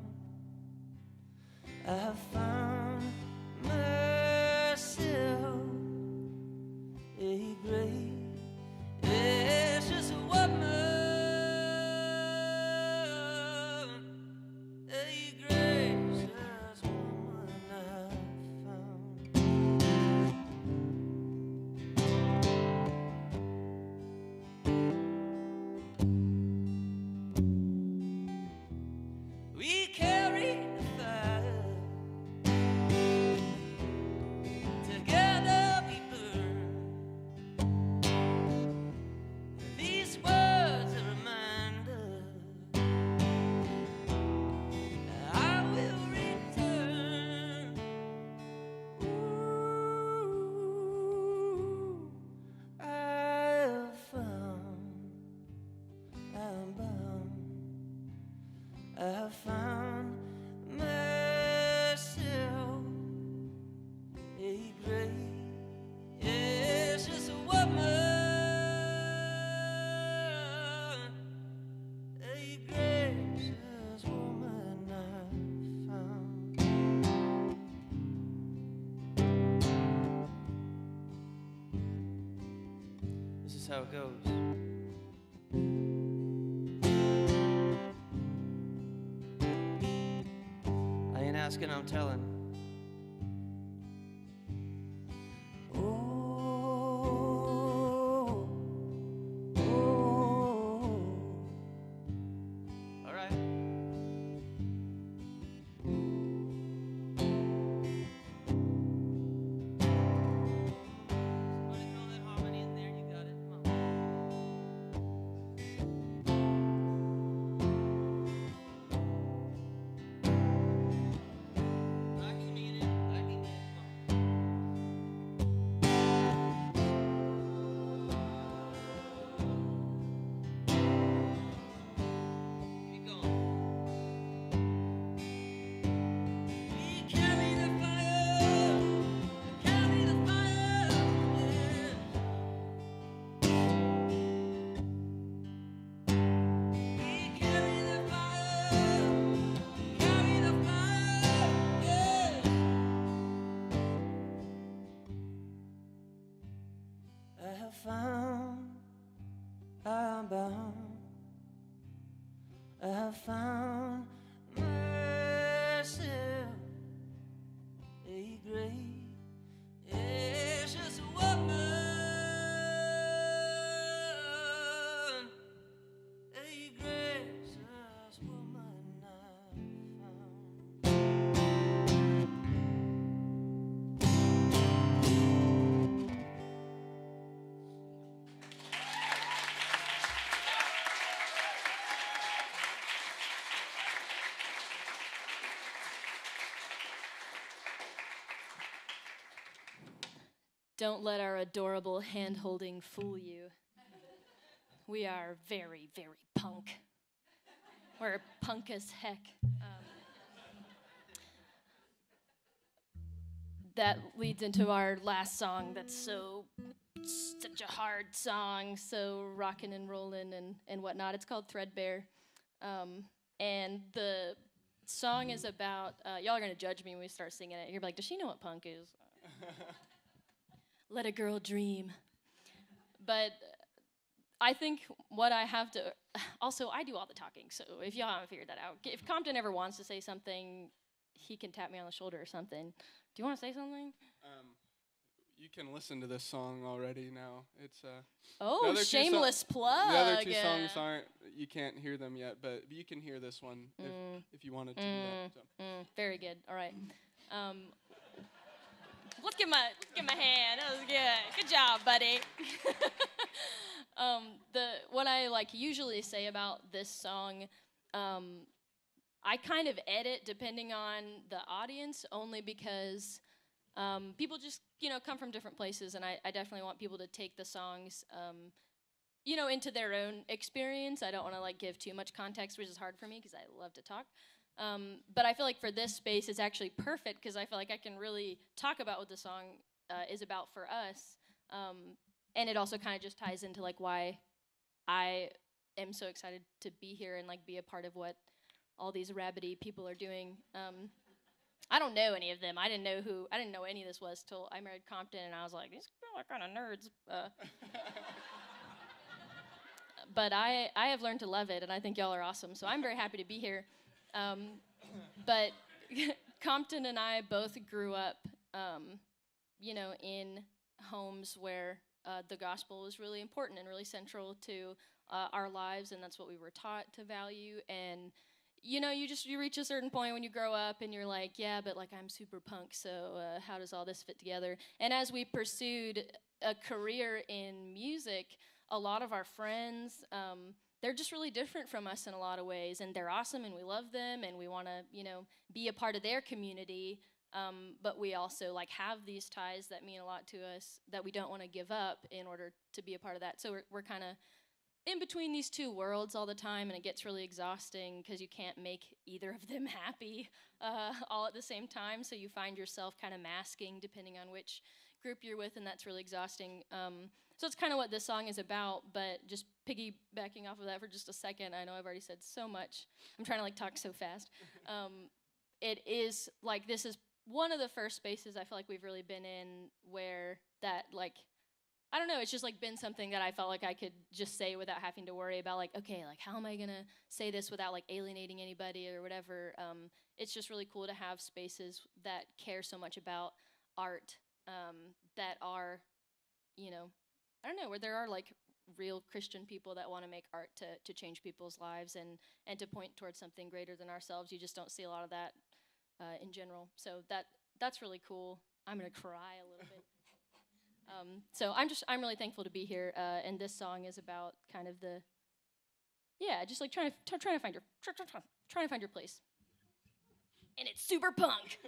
I have found myself a gracious woman, how it goes. I ain't asking, I'm telling. All right. Somebody throw that harmony in there, you got it. Come on. I can mean it. I can mean it. Come on. Keep going. We carry the fire. Carry the fire. Yeah. We carry the fire. Carry the fire. Yeah. I have found, I'm bound. I have found myself a great, precious woman, a gracious woman I found. Don't let our adorable hand-holding fool you. We are very, very punk. We're punk as heck. That leads into our last song that's such a hard song, so rockin' and rollin' and whatnot. It's called Threadbare. And the song is about, y'all are gonna judge me when we start singing it. You're like, does she know what punk is? Let a girl dream. But I think what I have to, also I do all the talking, so if y'all haven't figured that out, if Compton ever wants to say something, he can tap me on the shoulder or something. Do you want to say something? You can listen to this song already now. It's the Oh, other two shameless plug. The other two songs aren't, you can't hear them yet, but you can hear this one if you wanted to do that. So. Very good. All right. Let's give my hand. That was good. Good job, buddy. What I usually say about this song, I kind of edit depending on the audience, only because people just come from different places, and I definitely want people to take the songs into their own experience. I don't want to give too much context, which is hard for me because I love to talk. But I feel like for this space, it's actually perfect because I feel like I can really talk about what the song is about for us. And it also kind of just ties into why I am so excited to be here and be a part of what all these rabbity people are doing. I don't know any of them. I didn't know any of this was till I married Compton, and I was like, these people are kind of nerds. But I have learned to love it, and I think y'all are awesome. So I'm very happy to be here. But Compton and I both grew up, in homes where the gospel was really important and really central to our lives, and that's what we were taught to value. And you reach a certain point when you grow up, and you're like, yeah, but I'm super punk, so how does all this fit together? And as we pursued a career in music, a lot of our friends, they're just really different from us in a lot of ways, and they're awesome, and we love them, and we want to, be a part of their community. But we also have these ties that mean a lot to us that we don't want to give up in order to be a part of that. So we're kind of in between these two worlds all the time, and it gets really exhausting because you can't make either of them happy all at the same time. So you find yourself kind of masking depending on which group you're with, and that's really exhausting. So it's kind of what this song is about, but just piggybacking off of that for just a second, I know I've already said so much. I'm trying to talk so fast. It is this is one of the first spaces I feel like we've really been in where that I don't know, it's just like been something that I felt like I could just say without having to worry about like, okay, like how am I gonna say this without like alienating anybody or whatever. It's just really cool to have spaces that care so much about art, that are, you know, I don't know, where there are like real Christian people that want to make art to change people's lives and to point towards something greater than ourselves. You just don't see a lot of that in general. So that's really cool. I'm gonna cry a little bit. So I'm really thankful to be here. And this song is about kind of just like trying to find your place. And it's super punk.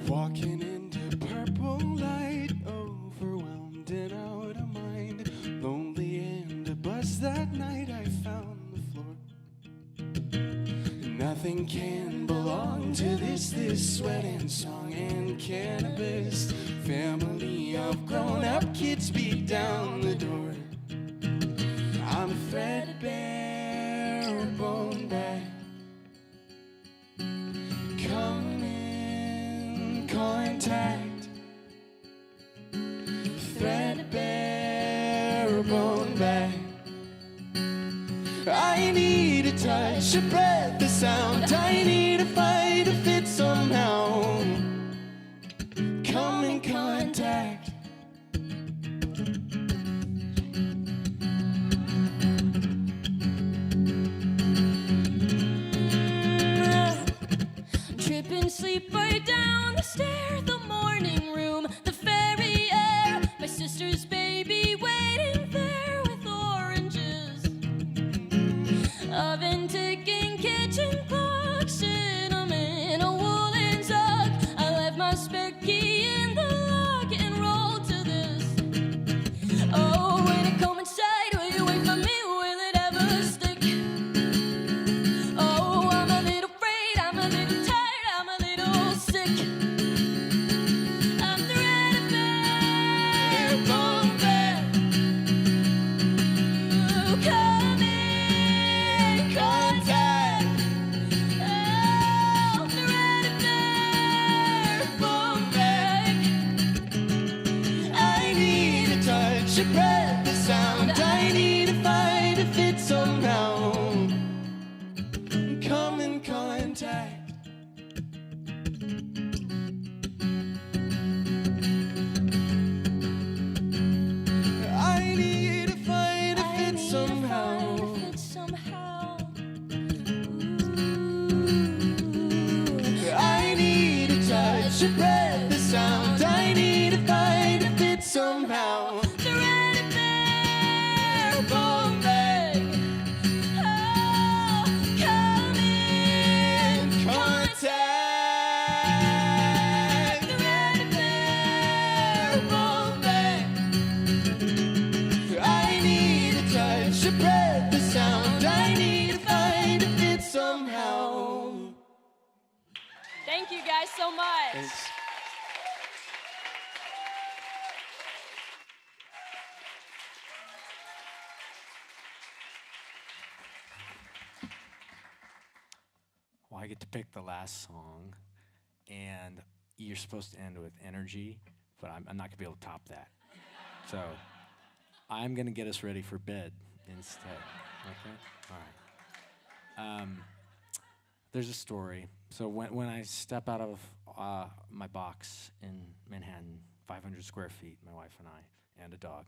Walking into purple light, overwhelmed and out of mind. Lonely in the bus that night, I found the floor. Nothing can belong to this sweating song and cannabis. Family of grown-up kids beat down the door. I'm threadbare, bone bag. Come in contact. Threadbare, bone bag. I need a touch, a breath, a sound. I need a fight, a fit somehow. Come in contact. Trip and sleep right down the stair, the morning room, the fairy air. My sister's baby waiting there with oranges. Oven ticking, kitchen clock, cinnamon, a woolen sock. I left my spare key in the lock and rolled to this. Oh, when it come inside, will you wait for me? Will it ever stick? Oh, I'm a little afraid, I'm a little tired, I'm a little sick. I'm threadbare, bone bag. Come in contact. Oh, threadbare, bone bag. I need a touch, a breath, a sound. I need a fight, a fit somehow. Come in contact. I need a fight, a fit somehow. I need a touch, a breath, a sound. I need a fight, a fit somehow. Threadbare, bone bag. Oh, come in Contact. threadbare, bone bag. I need a touch, a breath, a sound. I need a fight, a fit somehow. Thank you guys so much. Well, I get to pick the last song, and you're supposed to end with energy, but I'm not going to be able to top that. So I'm going to get us ready for bed instead. Okay? All right. There's a story. So when I step out of my box in Manhattan, 500 square feet, my wife and I, and a dog,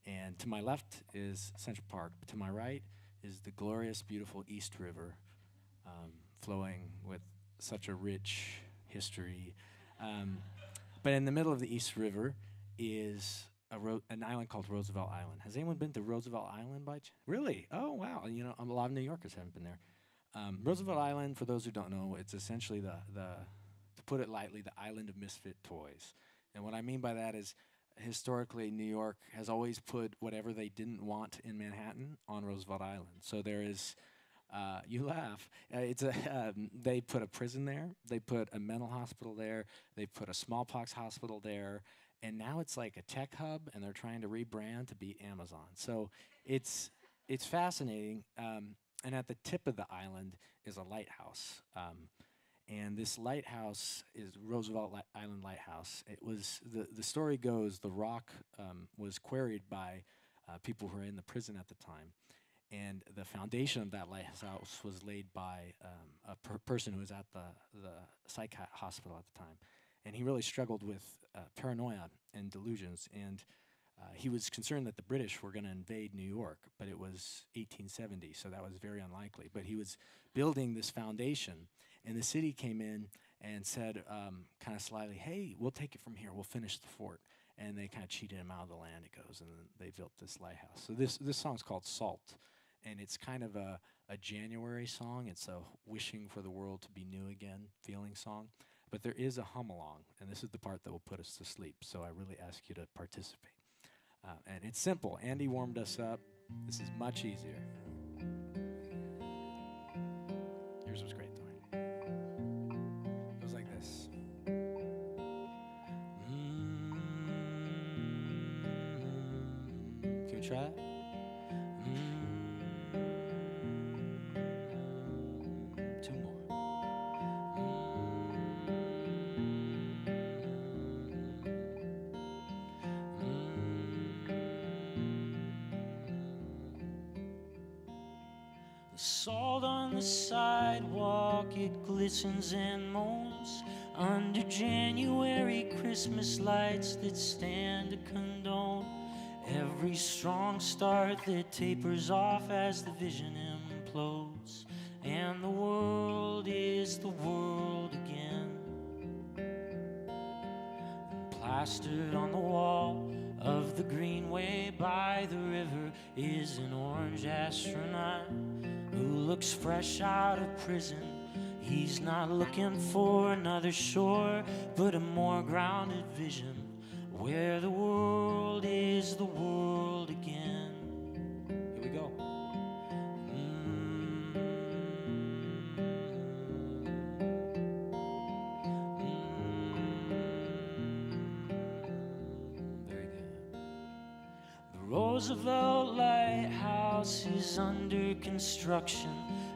and to my left is Central Park, but to my right is the glorious, beautiful East River, flowing with such a rich history. But in the middle of the East River is an island called Roosevelt Island. Has anyone been to Roosevelt Island by chance? Really? Oh, wow. You know, a lot of New Yorkers haven't been there. Roosevelt Island, for those who don't know, it's essentially to put it lightly, the island of misfit toys. And what I mean by that is, historically, New York has always put whatever they didn't want in Manhattan on Roosevelt Island. So there is, you laugh, they put a prison there, they put a mental hospital there, they put a smallpox hospital there, and now it's like a tech hub, and they're trying to rebrand to be Amazon. So it's fascinating. And at the tip of the island is a lighthouse. And this lighthouse is Roosevelt Island Lighthouse. It was, the story goes, the rock was quarried by people who were in the prison at the time. And the foundation of that lighthouse was laid by a person who was at the psych hospital at the time. And he really struggled with paranoia and delusions. And he was concerned that the British were going to invade New York, but it was 1870, so that was very unlikely. But he was building this foundation, and the city came in and said kind of slyly, hey, we'll take it from here, we'll finish the fort. And they kind of cheated him out of the land, it goes, and then they built this lighthouse. So this song's called Salt, and it's kind of a January song. It's a wishing for the world to be new again feeling song. But there is a hum along, and this is the part that will put us to sleep, so I really ask you to participate. And it's simple. Andy warmed us up. This is much easier. Yours was great, though. It goes like this. Can we try it? Two more. Salt on the sidewalk, it glistens and moans under January Christmas lights that stand to condone every strong start that tapers off as the vision implodes, and the world is the world again. And plastered on the wall of the greenway by the river is an orange astronaut who looks fresh out of prison. He's not looking for another shore, but a more grounded vision where the world is the world again. Here we go. Very good. The Roosevelt Lighthouse is under construction.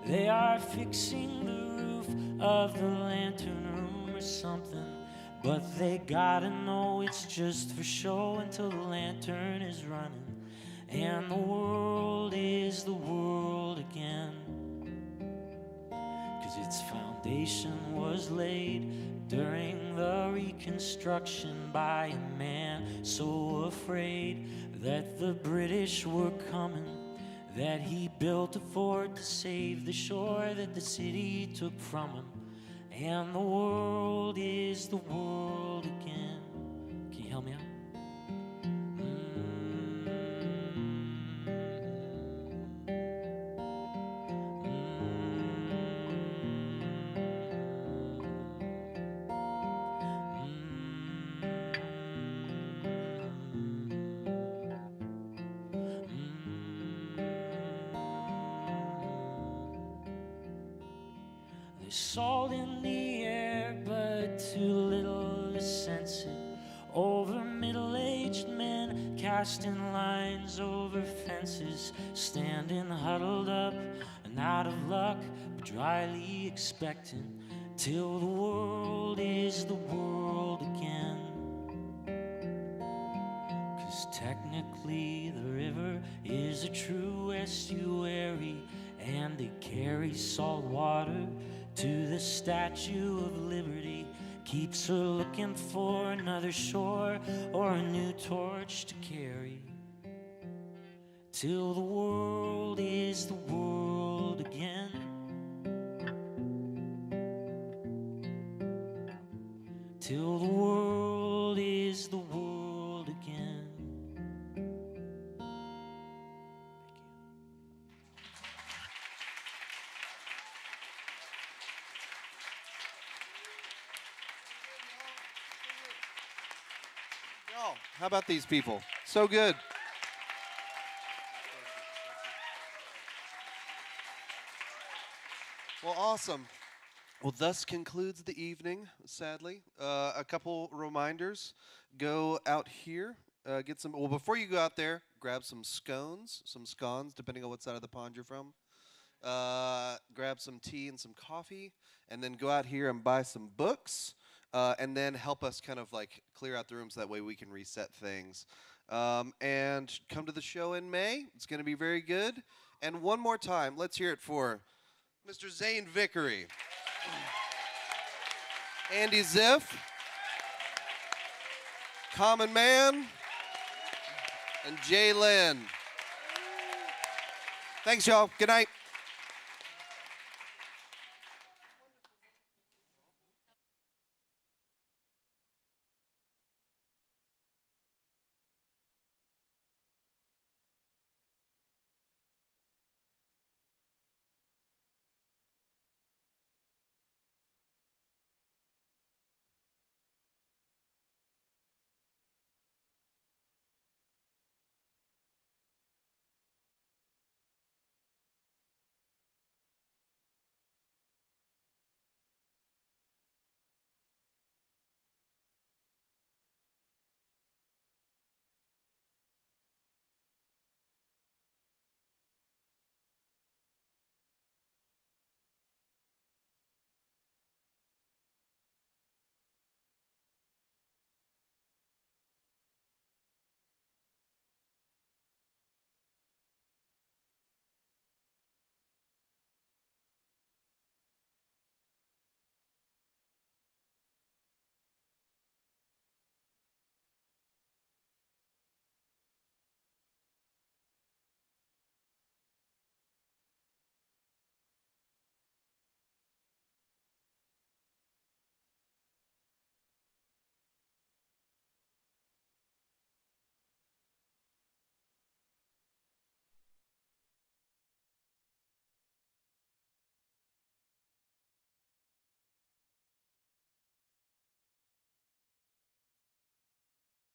They are fixing the roof of the lantern room or something, but they gotta know it's just for show until the lantern is running, and the world is the world again. 'Cause its foundation was laid during the Reconstruction by a man so afraid that the British were coming that he built a fort to save the shore that the city took from him. And the world is the world again. Can you help me out? There's salt in the air, but too little to sense it. Over middle-aged men casting lines over fences, standing huddled up and out of luck, but dryly expectant till the world is the world again. 'Cause technically the river is a true estuary, and it carries salt water to the Statue of Liberty, keeps her looking for another shore or a new torch to carry, till the world is the world again. Till the world is the world again. Y'all, how about these people? So good. Well, awesome. Well, thus concludes the evening, sadly. A couple reminders. Go out here, get some. Well, before you go out there, grab some scones, depending on what side of the pond you're from. Grab some tea and some coffee, and then go out here and buy some books, and then help us kind of like clear out the rooms. That way we can reset things. And come to the show in May. It's going to be very good. And one more time, let's hear it for Mr. Zane Vickery. Andy Zipf, Common Man, and Jay Lynn. Thanks, y'all. Good night.